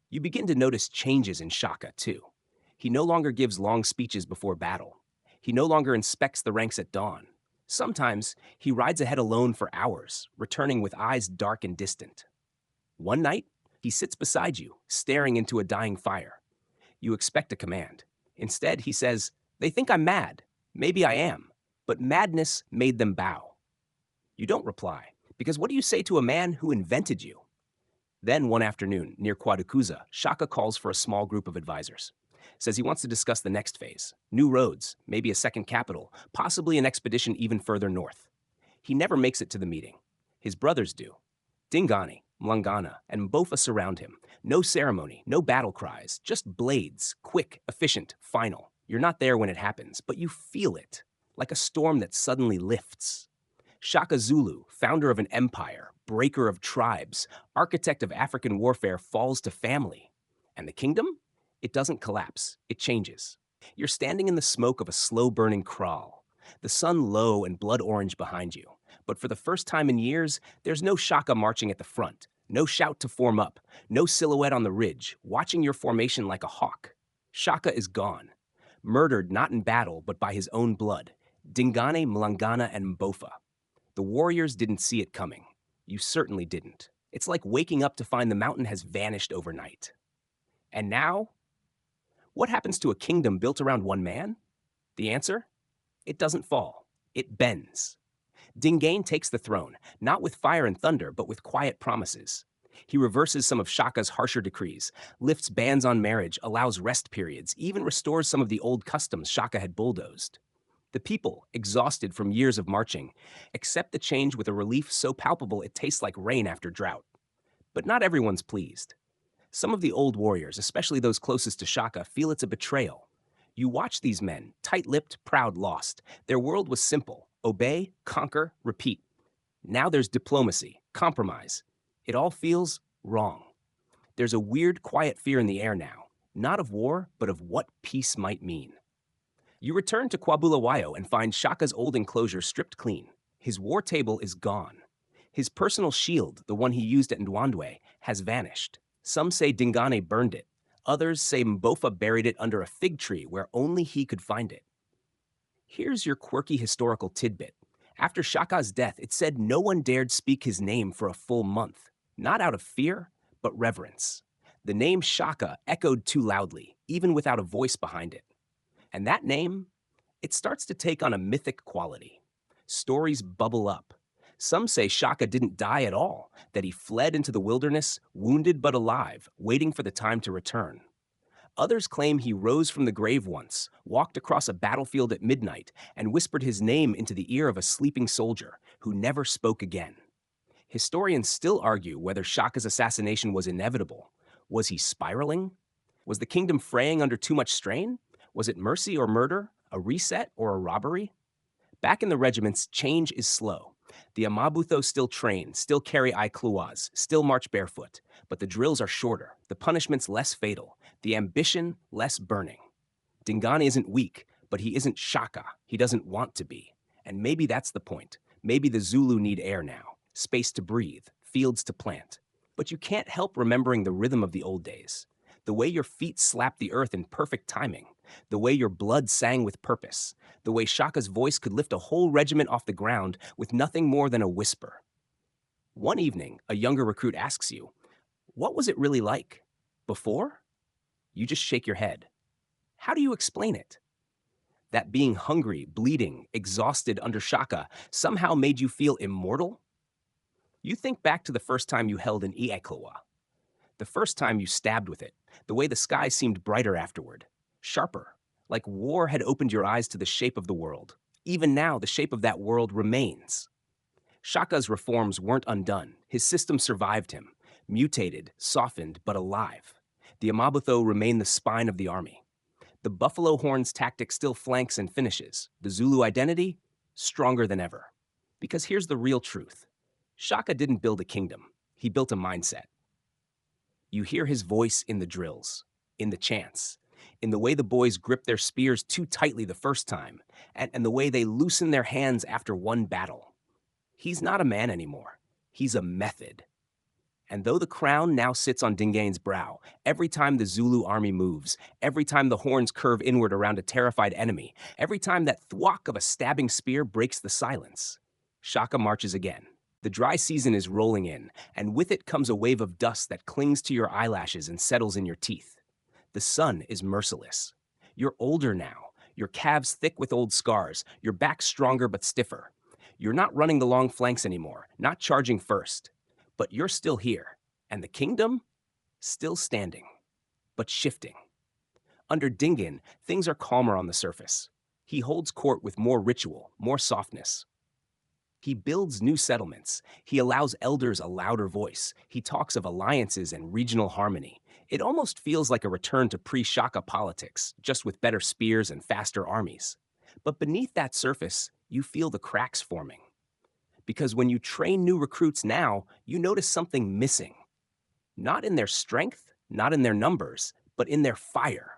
Speaker 1: You begin to notice changes in Shaka, too. He no longer gives long speeches before battle. He no longer inspects the ranks at dawn. Sometimes he rides ahead alone for hours, returning with eyes dark and distant. One night, he sits beside you, staring into a dying fire. You expect a command. Instead, he says, "They think I'm mad. Maybe I am. But madness made them bow." You don't reply, because what do you say to a man who invented you? Then one afternoon, near Kwadukuza, Shaka calls for a small group of advisors. Says he wants to discuss the next phase, new roads, maybe a second capital, possibly an expedition even further north. He never makes it to the meeting. His brothers do. Dingani, Mlangana, and Mbofa surround him. No ceremony, no battle cries, just blades, quick, efficient, final. You're not there when it happens, but you feel it, like a storm that suddenly lifts. Shaka Zulu, founder of an empire, breaker of tribes, architect of African warfare, falls to family. And the kingdom? It doesn't collapse, it changes. You're standing in the smoke of a slow-burning kraal, the sun low and blood orange behind you. But for the first time in years, there's no Shaka marching at the front, no shout to form up, no silhouette on the ridge, watching your formation like a hawk. Shaka is gone, murdered not in battle, but by his own blood, Dingane, Mlangana, and Mbofa. The warriors didn't see it coming. You certainly didn't. It's like waking up to find the mountain has vanished overnight. And now, what happens to a kingdom built around one man? The answer? It doesn't fall. It bends. Dingain takes the throne, not with fire and thunder, but with quiet promises. He reverses some of Shaka's harsher decrees, lifts bans on marriage, allows rest periods, even restores some of the old customs Shaka had bulldozed. The people, exhausted from years of marching, accept the change with a relief so palpable it tastes like rain after drought. But not everyone's pleased. Some of the old warriors, especially those closest to Shaka, feel it's a betrayal. You watch these men, tight-lipped, proud, lost. Their world was simple: obey, conquer, repeat. Now there's diplomacy, compromise. It all feels wrong. There's a weird, quiet fear in the air now, not of war, but of what peace might mean. You return to Kwabulawayo and find Shaka's old enclosure stripped clean. His war table is gone. His personal shield, the one he used at Ndwandwe, has vanished. Some say Dingane burned it. Others say Mbofa buried it under a fig tree where only he could find it. Here's your quirky historical tidbit. After Shaka's death, it said no one dared speak his name for a full month, not out of fear, but reverence. The name Shaka echoed too loudly, even without a voice behind it. And that name, it starts to take on a mythic quality. Stories bubble up. Some say Shaka didn't die at all, that he fled into the wilderness, wounded but alive, waiting for the time to return. Others claim he rose from the grave once, walked across a battlefield at midnight, and whispered his name into the ear of a sleeping soldier who never spoke again. Historians still argue whether Shaka's assassination was inevitable. Was he spiraling? Was the kingdom fraying under too much strain? Was it mercy or murder, a reset or a robbery? Back in the regiments, change is slow. The Amabuthos still train, still carry iklwas, still march barefoot, but the drills are shorter, the punishments less fatal, the ambition less burning. Dingane isn't weak, but he isn't Shaka. He doesn't want to be. And maybe that's the point. Maybe the Zulu need air now, space to breathe, fields to plant. But you can't help remembering the rhythm of the old days. The way your feet slapped the earth in perfect timing, the way your blood sang with purpose, the way Shaka's voice could lift a whole regiment off the ground with nothing more than a whisper. One evening, a younger recruit asks you, "What was it really like? Before?" You just shake your head. How do you explain it? That being hungry, bleeding, exhausted under Shaka somehow made you feel immortal? You think back to the first time you held an iklwa, the first time you stabbed with it, the way the sky seemed brighter afterward, sharper, like war had opened your eyes to the shape of the world. Even now, the shape of that world remains. Shaka's reforms weren't undone. His system survived him, mutated, softened, but alive. The Amabutho remain the spine of the army. The buffalo horns tactic still flanks and finishes. The Zulu identity, stronger than ever. Because here's the real truth. Shaka didn't build a kingdom. He built a mindset. You hear his voice in the drills, in the chants, in the way the boys grip their spears too tightly the first time, and the way they loosen their hands after one battle. He's not a man anymore. He's a method. And though the crown now sits on Dingane's brow, every time the Zulu army moves, every time the horns curve inward around a terrified enemy, every time that thwack of a stabbing spear breaks the silence, Shaka marches again. The dry season is rolling in, and with it comes a wave of dust that clings to your eyelashes and settles in your teeth. The sun is merciless. You're older now, your calves thick with old scars, your back stronger but stiffer. You're not running the long flanks anymore, not charging first. But you're still here, and the kingdom? Still standing, but shifting. Under Dingan, things are calmer on the surface. He holds court with more ritual, more softness. He builds new settlements. He allows elders a louder voice. He talks of alliances and regional harmony. It almost feels like a return to pre-Shaka politics, just with better spears and faster armies. But beneath that surface, you feel the cracks forming. Because when you train new recruits now, you notice something missing. Not in their strength, not in their numbers, but in their fire.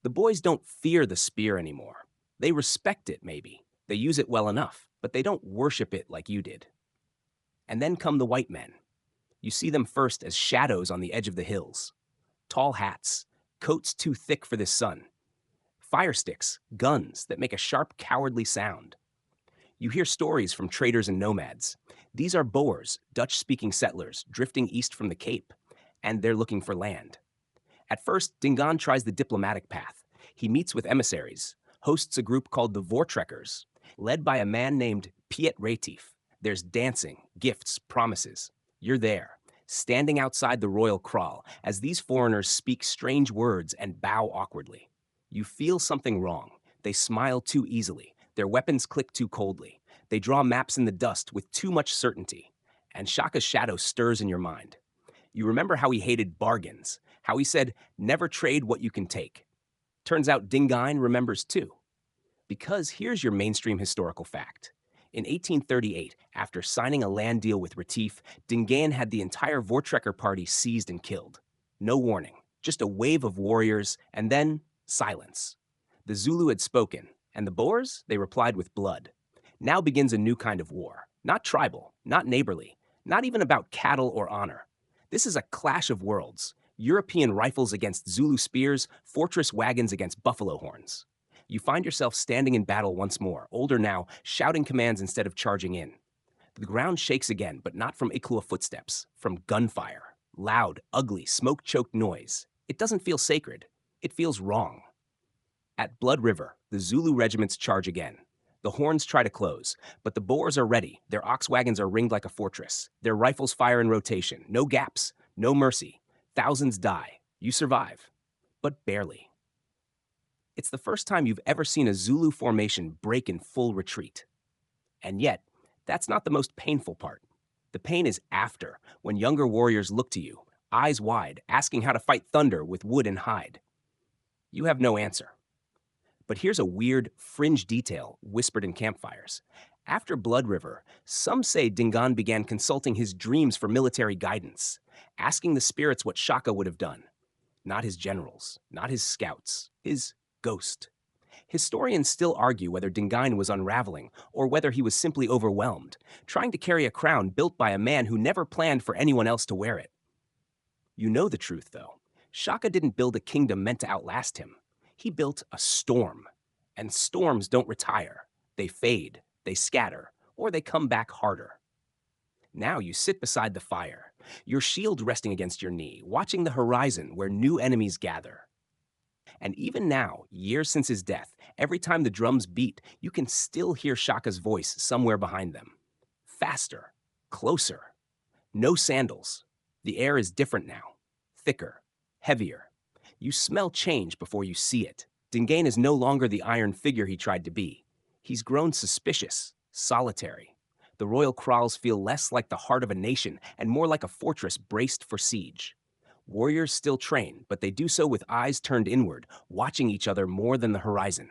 Speaker 1: The boys don't fear the spear anymore. They respect it, maybe. They use it well enough, but they don't worship it like you did. And then come the white men. You see them first as shadows on the edge of the hills. Tall hats, coats too thick for the sun, fire sticks, guns that make a sharp, cowardly sound. You hear stories from traders and nomads. These are Boers, Dutch speaking settlers, drifting east from the Cape, and they're looking for land. At first, Dingaan tries the diplomatic path. He meets with emissaries, hosts a group called the Voortrekkers, led by a man named Piet Retief. There's dancing, gifts, promises. You're there, standing outside the royal kraal, as these foreigners speak strange words and bow awkwardly. You feel something wrong. They smile too easily. Their weapons click too coldly. They draw maps in the dust with too much certainty. And Shaka's shadow stirs in your mind. You remember how he hated bargains, how he said, never trade what you can take. Turns out Dingaan remembers too. Because here's your mainstream historical fact. In 1838, after signing a land deal with Retief, Dingaan had the entire Voortrekker party seized and killed. No warning, just a wave of warriors, and then silence. The Zulu had spoken, and the Boers, they replied with blood. Now begins a new kind of war. Not tribal, not neighborly, not even about cattle or honor. This is a clash of worlds. European rifles against Zulu spears, fortress wagons against buffalo horns. You find yourself standing in battle once more, older now, shouting commands instead of charging in. The ground shakes again, but not from iklwa footsteps, from gunfire. Loud, ugly, smoke-choked noise. It doesn't feel sacred. It feels wrong. At Blood River, the Zulu regiments charge again. The horns try to close, but the Boers are ready. Their ox wagons are ringed like a fortress. Their rifles fire in rotation. No gaps, no mercy. Thousands die. You survive, but barely. It's the first time you've ever seen a Zulu formation break in full retreat. And yet, that's not the most painful part. The pain is after, when younger warriors look to you, eyes wide, asking how to fight thunder with wood and hide. You have no answer. But here's a weird, fringe detail whispered in campfires. After Blood River, some say Dingaan began consulting his dreams for military guidance, asking the spirits what Shaka would have done. Not his generals, not his scouts, his ghost. Historians still argue whether Dingaan was unraveling or whether he was simply overwhelmed, trying to carry a crown built by a man who never planned for anyone else to wear it. You know the truth, though. Shaka didn't build a kingdom meant to outlast him. He built a storm. And storms don't retire. They fade, they scatter, or they come back harder. Now you sit beside the fire, your shield resting against your knee, watching the horizon where new enemies gather. And even now, years since his death, every time the drums beat, you can still hear Shaka's voice somewhere behind them. Faster, closer. No sandals. The air is different now. Thicker, heavier. You smell change before you see it. Dingaan is no longer the iron figure he tried to be. He's grown suspicious, solitary. The royal kraals feel less like the heart of a nation and more like a fortress braced for siege. Warriors still train, but they do so with eyes turned inward, watching each other more than the horizon.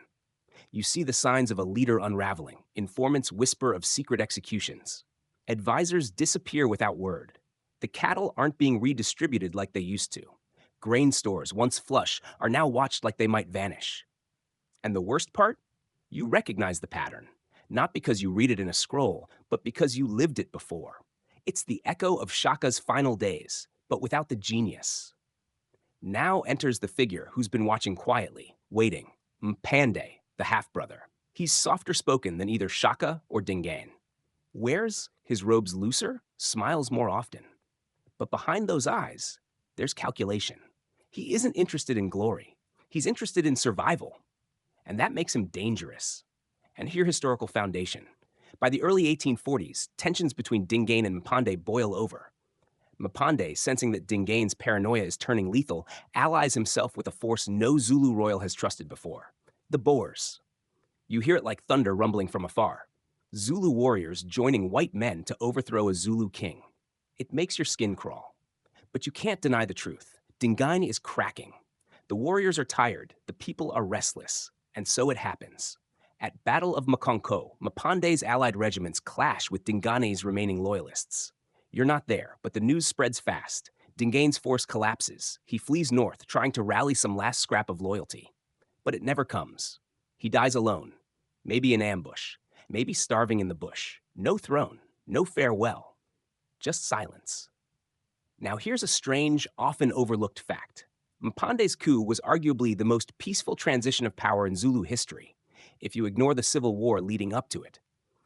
Speaker 1: You see the signs of a leader unraveling, informants whisper of secret executions. Advisors disappear without word. The cattle aren't being redistributed like they used to. Grain stores, once flush, are now watched like they might vanish. And the worst part? You recognize the pattern, not because you read it in a scroll, but because you lived it before. It's the echo of Shaka's final days, but without the genius. Now enters the figure who's been watching quietly, waiting, Mpande, the half-brother. He's softer spoken than either Shaka or Dingaan. Wears his robes looser, smiles more often. But behind those eyes, there's calculation. He isn't interested in glory. He's interested in survival. And that makes him dangerous. And here historical foundation. By the early 1840s, tensions between Dingaan and Mpande boil over. Mpande, sensing that Dingaan's paranoia is turning lethal, allies himself with a force no Zulu royal has trusted before. The Boers. You hear it like thunder rumbling from afar. Zulu warriors joining white men to overthrow a Zulu king. It makes your skin crawl. But you can't deny the truth. Dingaan is cracking. The warriors are tired, the people are restless. And so it happens. At Battle of Makonko, Mpande's allied regiments clash with Dingaan's remaining loyalists. You're not there, but the news spreads fast. Dingaan's force collapses. He flees north, trying to rally some last scrap of loyalty. But it never comes. He dies alone. Maybe in ambush. Maybe starving in the bush. No throne. No farewell. Just silence. Now here's a strange, often overlooked fact. Mpande's coup was arguably the most peaceful transition of power in Zulu history, if you ignore the civil war leading up to it.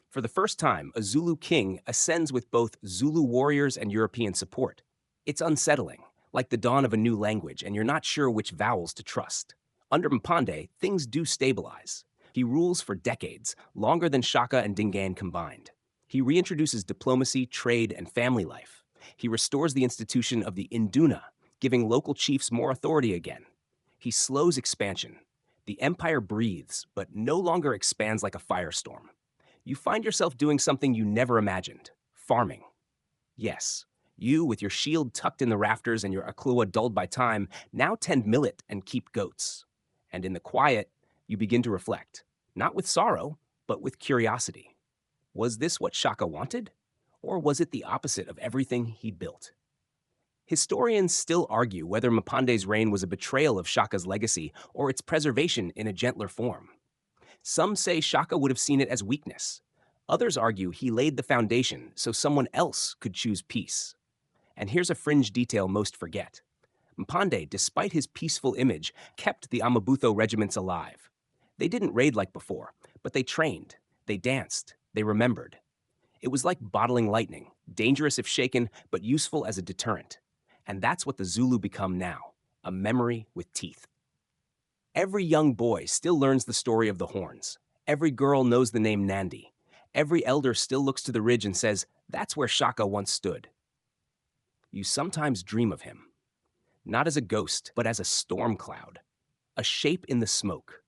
Speaker 1: For the first time, a Zulu king ascends with both Zulu warriors and European support. It's unsettling, like the dawn of a new language, and you're not sure which vowels to trust. Under Mpande, things do stabilize. He rules for decades, longer than Shaka and Dingaan combined. He reintroduces diplomacy, trade, and family life. He restores the institution of the Induna, giving local chiefs more authority again. He slows expansion. The empire breathes, but no longer expands like a firestorm. You find yourself doing something you never imagined: farming. Yes, you, with your shield tucked in the rafters and your iklwa dulled by time, now tend millet and keep goats. And in the quiet, you begin to reflect, not with sorrow, but with curiosity. Was this what Shaka wanted? Or was it the opposite of everything he'd built? Historians still argue whether Mpande's reign was a betrayal of Shaka's legacy or its preservation in a gentler form. Some say Shaka would have seen it as weakness. Others argue he laid the foundation so someone else could choose peace. And here's a fringe detail most forget. Mpande, despite his peaceful image, kept the Amabutho regiments alive. They didn't raid like before, but they trained, they danced, they remembered. It was like bottling lightning, dangerous if shaken, but useful as a deterrent. And that's what the Zulu become now, a memory with teeth. Every young boy still learns the story of the horns. Every girl knows the name Nandi. Every elder still looks to the ridge and says, "That's where Shaka once stood." You sometimes dream of him, not as a ghost, but as a storm cloud, a shape in the smoke,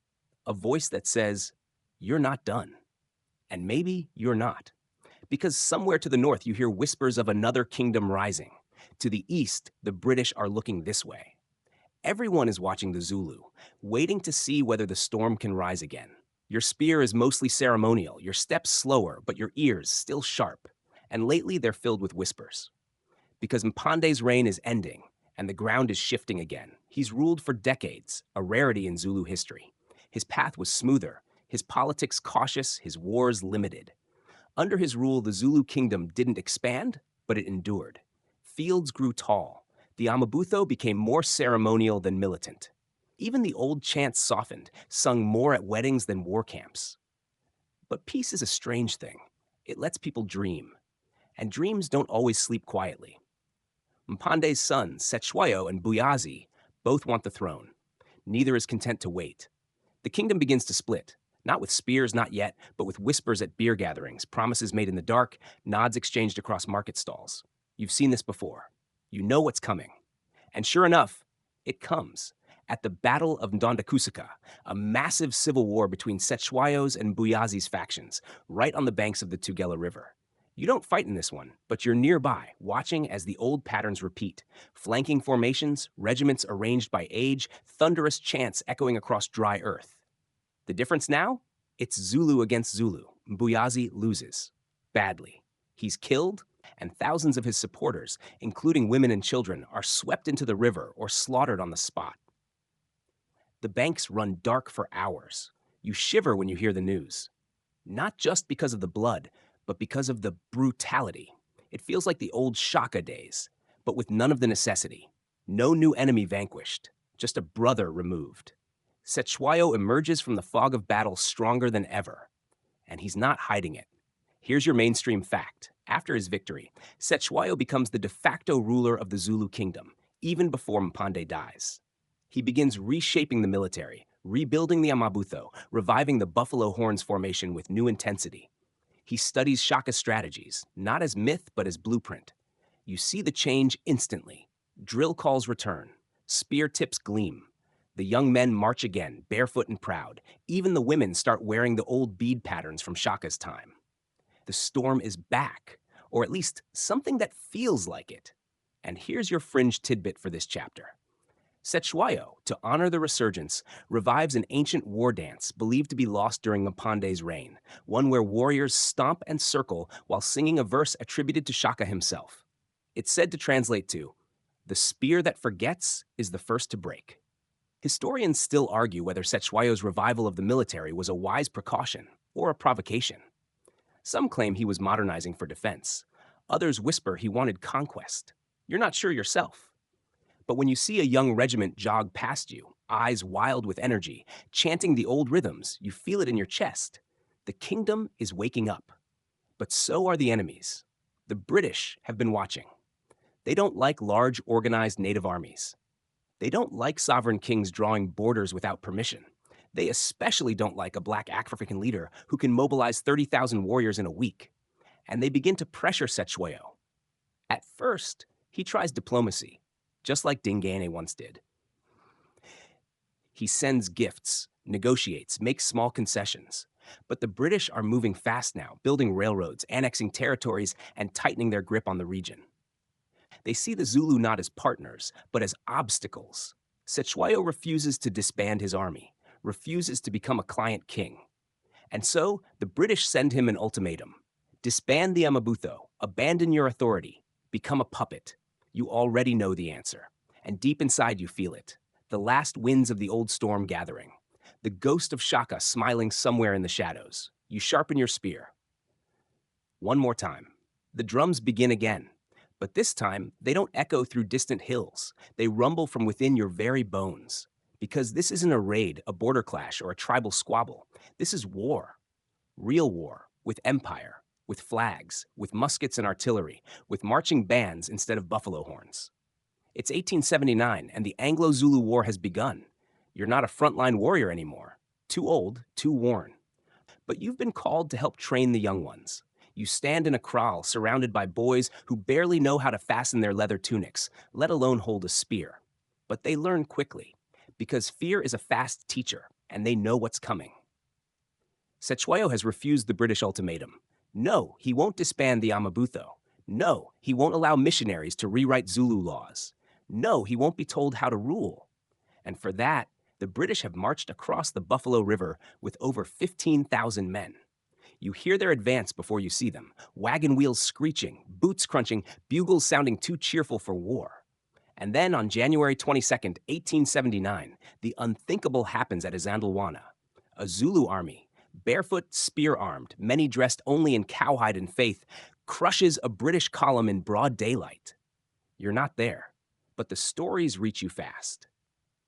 Speaker 1: a voice that says, "You're not done." And maybe you're not. Because somewhere to the north you hear whispers of another kingdom rising. To the east, the British are looking this way. Everyone is watching the Zulu, waiting to see whether the storm can rise again. Your spear is mostly ceremonial, your steps slower, but your ears still sharp. And lately they're filled with whispers. Because Mpande's reign is ending, and the ground is shifting again. He's ruled for decades, a rarity in Zulu history. His path was smoother, his politics cautious, his wars limited. Under his rule, the Zulu kingdom didn't expand, but it endured. Fields grew tall. The Amabutho became more ceremonial than militant. Even the old chants softened, sung more at weddings than war camps. But peace is a strange thing. It lets people dream. And dreams don't always sleep quietly. Mpande's sons, Setshwayo and Buyazi, both want the throne. Neither is content to wait. The kingdom begins to split. Not with spears, not yet, but with whispers at beer gatherings, promises made in the dark, nods exchanged across market stalls. You've seen this before. You know what's coming. And sure enough, it comes. At the Battle of Ndondakusika, a massive civil war between Setshwayo's and Buyazi's factions, right on the banks of the Tugela River. You don't fight in this one, but you're nearby, watching as the old patterns repeat. Flanking formations, regiments arranged by age, thunderous chants echoing across dry earth. The difference now? It's Zulu against Zulu. Mbuyazi loses. Badly. He's killed, and thousands of his supporters, including women and children, are swept into the river or slaughtered on the spot. The banks run dark for hours. You shiver when you hear the news. Not just because of the blood, but because of the brutality. It feels like the old Shaka days, but with none of the necessity. No new enemy vanquished, just a brother removed. Setshwayo emerges from the fog of battle stronger than ever, and he's not hiding it. Here's your mainstream fact. After his victory, Setshwayo becomes the de facto ruler of the Zulu kingdom, even before Mpande dies. He begins reshaping the military, rebuilding the Amabutho, reviving the Buffalo Horns formation with new intensity. He studies Shaka's strategies, not as myth, but as blueprint. You see the change instantly. Drill calls return. Spear tips gleam. The young men march again, barefoot and proud. Even the women start wearing the old bead patterns from Shaka's time. The storm is back, or at least something that feels like it. And here's your fringe tidbit for this chapter. Setshwayo, to honor the resurgence, revives an ancient war dance believed to be lost during Mpande's reign, one where warriors stomp and circle while singing a verse attributed to Shaka himself. It's said to translate to, "The spear that forgets is the first to break." Historians still argue whether Setshwayo's revival of the military was a wise precaution or a provocation. Some claim he was modernizing for defense. Others whisper he wanted conquest. You're not sure yourself. But when you see a young regiment jog past you, eyes wild with energy, chanting the old rhythms, you feel it in your chest. The kingdom is waking up. But so are the enemies. The British have been watching. They don't like large, organized native armies. They don't like sovereign kings drawing borders without permission. They especially don't like a black African leader who can mobilize 30,000 warriors in a week. And they begin to pressure Sechuyo. At first, he tries diplomacy, just like Dingane once did. He sends gifts, negotiates, makes small concessions. But the British are moving fast now, building railroads, annexing territories, and tightening their grip on the region. They see the Zulu not as partners, but as obstacles. Sechuyo refuses to disband his army, refuses to become a client king. And so, the British send him an ultimatum. Disband the Amabutho, abandon your authority, become a puppet. You already know the answer. And deep inside you feel it. The last winds of the old storm gathering. The ghost of Shaka smiling somewhere in the shadows. You sharpen your spear. One more time. The drums begin again. But this time, they don't echo through distant hills. They rumble from within your very bones. Because this isn't a raid, a border clash, or a tribal squabble. This is war. Real war, with empire, with flags, with muskets and artillery, with marching bands instead of buffalo horns. It's 1879, and the Anglo-Zulu War has begun. You're not a frontline warrior anymore. Too old, too worn. But you've been called to help train the young ones. You stand in a kraal surrounded by boys who barely know how to fasten their leather tunics, let alone hold a spear. But they learn quickly, because fear is a fast teacher, and they know what's coming. Sechuyo has refused the British ultimatum. No, he won't disband the Amabutho. No, he won't allow missionaries to rewrite Zulu laws. No, he won't be told how to rule. And for that, the British have marched across the Buffalo River with over 15,000 men. You hear their advance before you see them, wagon wheels screeching, boots crunching, bugles sounding too cheerful for war. And then on January 22nd, 1879, the unthinkable happens at Isandlwana. A Zulu army, barefoot, spear-armed, many dressed only in cowhide and faith, crushes a British column in broad daylight. You're not there, but the stories reach you fast.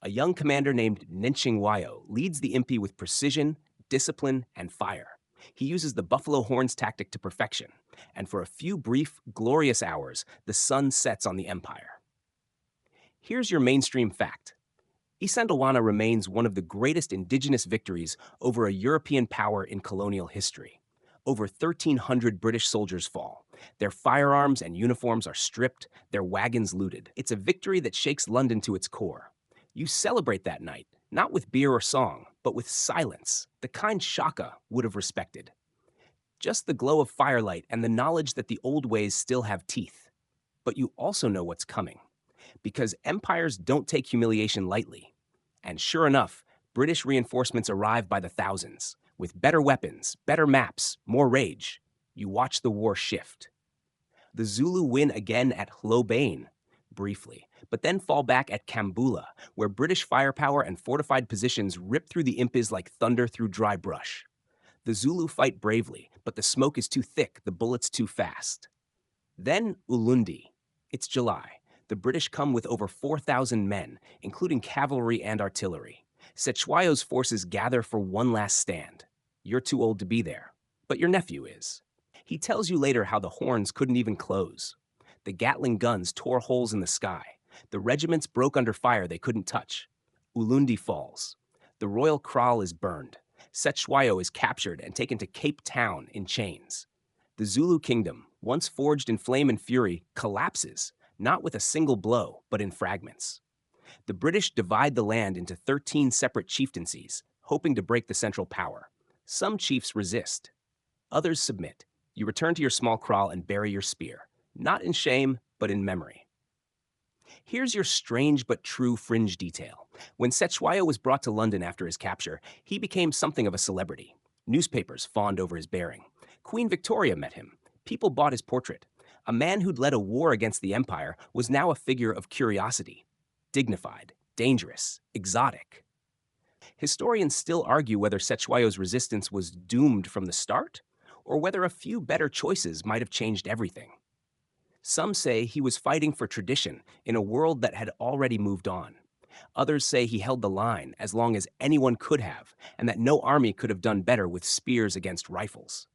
Speaker 1: A young commander named Nchingwayo leads the impi with precision, discipline, and fire. He uses the buffalo horns tactic to perfection, and for a few brief, glorious hours, the sun sets on the empire. Here's your mainstream fact. Isandlwana remains one of the greatest indigenous victories over a European power in colonial history. Over 1,300 British soldiers fall. Their firearms and uniforms are stripped, their wagons looted. It's a victory that shakes London to its core. You celebrate that night, not with beer or song, but with silence, the kind Shaka would have respected. Just the glow of firelight and the knowledge that the old ways still have teeth. But you also know what's coming, because empires don't take humiliation lightly. And sure enough, British reinforcements arrive by the thousands, with better weapons, better maps, more rage. You watch the war shift. The Zulu win again at Hlobane, briefly, but then fall back at Kambula, where British firepower and fortified positions rip through the impis like thunder through dry brush. The Zulu fight bravely, but the smoke is too thick, the bullets too fast. Then Ulundi. It's July. The British come with over 4,000 men, including cavalry and artillery. Sechuyo's forces gather for one last stand. You're too old to be there, but your nephew is. He tells you later how the horns couldn't even close. The Gatling guns tore holes in the sky. The regiments broke under fire they couldn't touch. Ulundi falls. The royal kraal is burned. Sechuyo is captured and taken to Cape Town in chains. The Zulu kingdom, once forged in flame and fury, collapses, not with a single blow, but in fragments. The British divide the land into 13 separate chieftaincies, hoping to break the central power. Some chiefs resist. Others submit. You return to your small kraal and bury your spear, not in shame, but in memory. Here's your strange but true fringe detail. When Sechuyo was brought to London after his capture, he became something of a celebrity. Newspapers fawned over his bearing. Queen Victoria met him. People bought his portrait. A man who'd led a war against the empire was now a figure of curiosity. Dignified, dangerous, exotic. Historians still argue whether Sechuyo's resistance was doomed from the start, or whether a few better choices might have changed everything. Some say he was fighting for tradition in a world that had already moved on. Others say he held the line as long as anyone could have, and that no army could have done better with spears against rifles.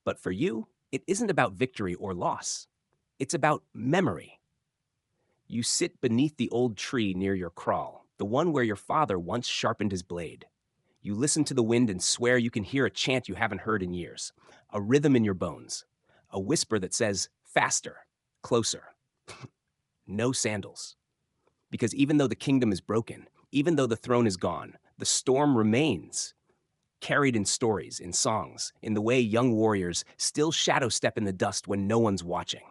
Speaker 1: But for you, it isn't about victory or loss. It's about memory. You sit beneath the old tree near your kraal, the one where your father once sharpened his blade. You listen to the wind and swear you can hear a chant you haven't heard in years, a rhythm in your bones, a whisper that says, faster, closer, no sandals. Because even though the kingdom is broken, even though the throne is gone, the storm remains, carried in stories, in songs, in the way young warriors still shadow step in the dust when no one's watching.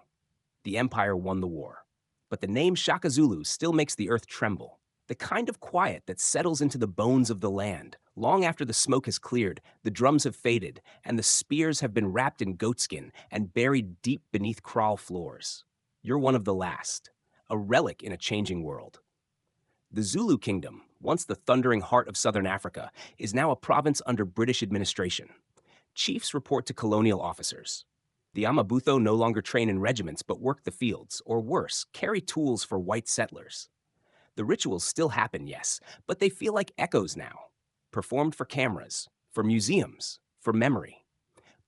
Speaker 1: The empire won the war. But the name Shaka Zulu still makes the earth tremble. The kind of quiet that settles into the bones of the land. Long after the smoke has cleared, the drums have faded, and the spears have been wrapped in goatskin and buried deep beneath kraal floors. You're one of the last, a relic in a changing world. The Zulu kingdom, once the thundering heart of southern Africa, is now a province under British administration. Chiefs report to colonial officers. The Amabutho no longer train in regiments but work the fields, or worse, carry tools for white settlers. The rituals still happen, yes, but they feel like echoes now, performed for cameras, for museums, for memory.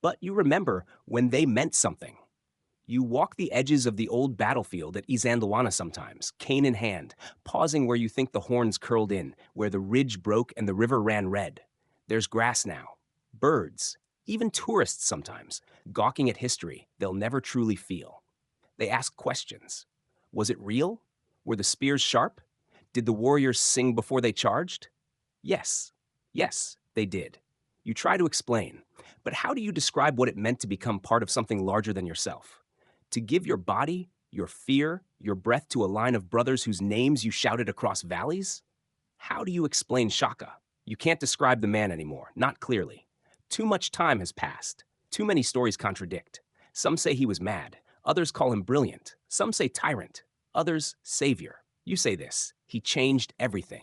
Speaker 1: But you remember when they meant something. You walk the edges of the old battlefield at Izandawana sometimes, cane in hand, pausing where you think the horns curled in, where the ridge broke and the river ran red. There's grass now, birds, even tourists sometimes, gawking at history they'll never truly feel. They ask questions. Was it real? Were the spears sharp? Did the warriors sing before they charged? Yes, yes, they did. You try to explain, but how do you describe what it meant to become part of something larger than yourself? To give your body, your fear, your breath to a line of brothers whose names you shouted across valleys? How do you explain Shaka? You can't describe the man anymore, not clearly. Too much time has passed. Too many stories contradict. Some say he was mad. Others call him brilliant. Some say tyrant. Others, savior. You say this: he changed everything.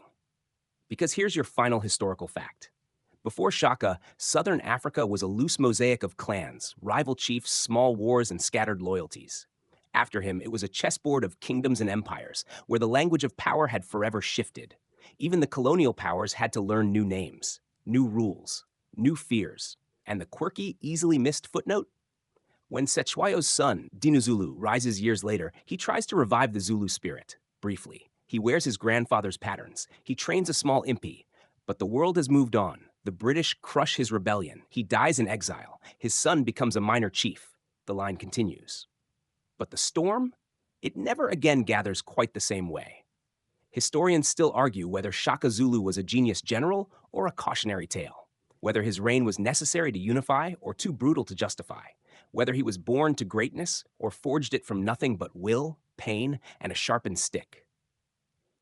Speaker 1: Because here's your final historical fact. Before Shaka, southern Africa was a loose mosaic of clans, rival chiefs, small wars, and scattered loyalties. After him, it was a chessboard of kingdoms and empires, where the language of power had forever shifted. Even the colonial powers had to learn new names, new rules, new fears. And the quirky, easily missed footnote? When Cetshwayo's son, Dinuzulu, rises years later, he tries to revive the Zulu spirit, briefly. He wears his grandfather's patterns. He trains a small impi. But the world has moved on. The British crush his rebellion. He dies in exile. His son becomes a minor chief. The line continues. But the storm? It never again gathers quite the same way. Historians still argue whether Shaka Zulu was a genius general or a cautionary tale, whether his reign was necessary to unify or too brutal to justify, whether he was born to greatness or forged it from nothing but will, pain, and a sharpened stick.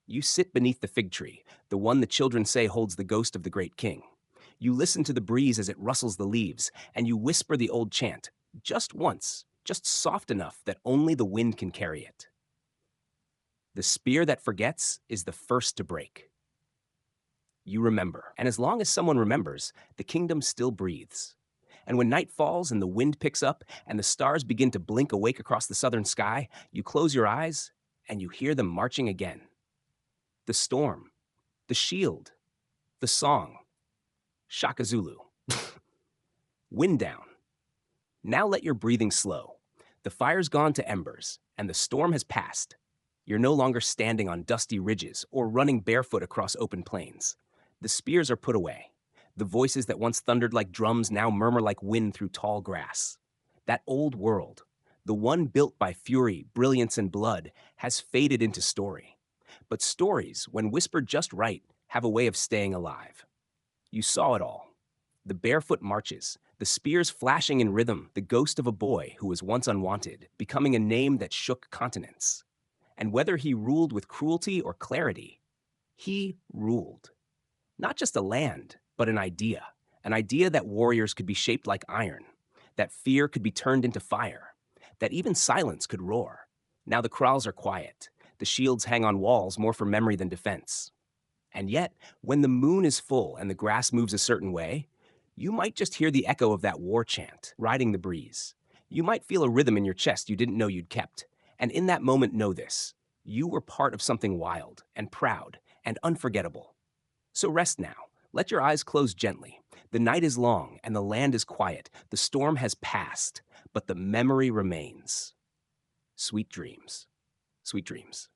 Speaker 1: You sit beneath the fig tree, the one the children say holds the ghost of the great king. You listen to the breeze as it rustles the leaves, and you whisper the old chant, just once, just soft enough that only the wind can carry it. The spear that forgets is the first to break. You remember, and as long as someone remembers, the kingdom still breathes. And when night falls and the wind picks up and the stars begin to blink awake across the southern sky, you close your eyes and you hear them marching again. The storm, the shield, the song. Shaka Zulu. Wind down. Now let your breathing slow. The fire's gone to embers, and the storm has passed. You're no longer standing on dusty ridges or running barefoot across open plains. The spears are put away. The voices that once thundered like drums now murmur like wind through tall grass. That old world, the one built by fury, brilliance, and blood, has faded into story. But stories, when whispered just right, have a way of staying alive. You saw it all. The barefoot marches, the spears flashing in rhythm, the ghost of a boy who was once unwanted, becoming a name that shook continents. And whether he ruled with cruelty or clarity, he ruled. Not just a land, but an idea that warriors could be shaped like iron, that fear could be turned into fire, that even silence could roar. Now the kraals are quiet. The shields hang on walls more for memory than defense. And yet, when the moon is full and the grass moves a certain way, you might just hear the echo of that war chant riding the breeze. You might feel a rhythm in your chest you didn't know you'd kept. And in that moment, know this: you were part of something wild and proud and unforgettable. So rest now. Let your eyes close gently. The night is long and the land is quiet. The storm has passed, but the memory remains. Sweet dreams. Sweet dreams.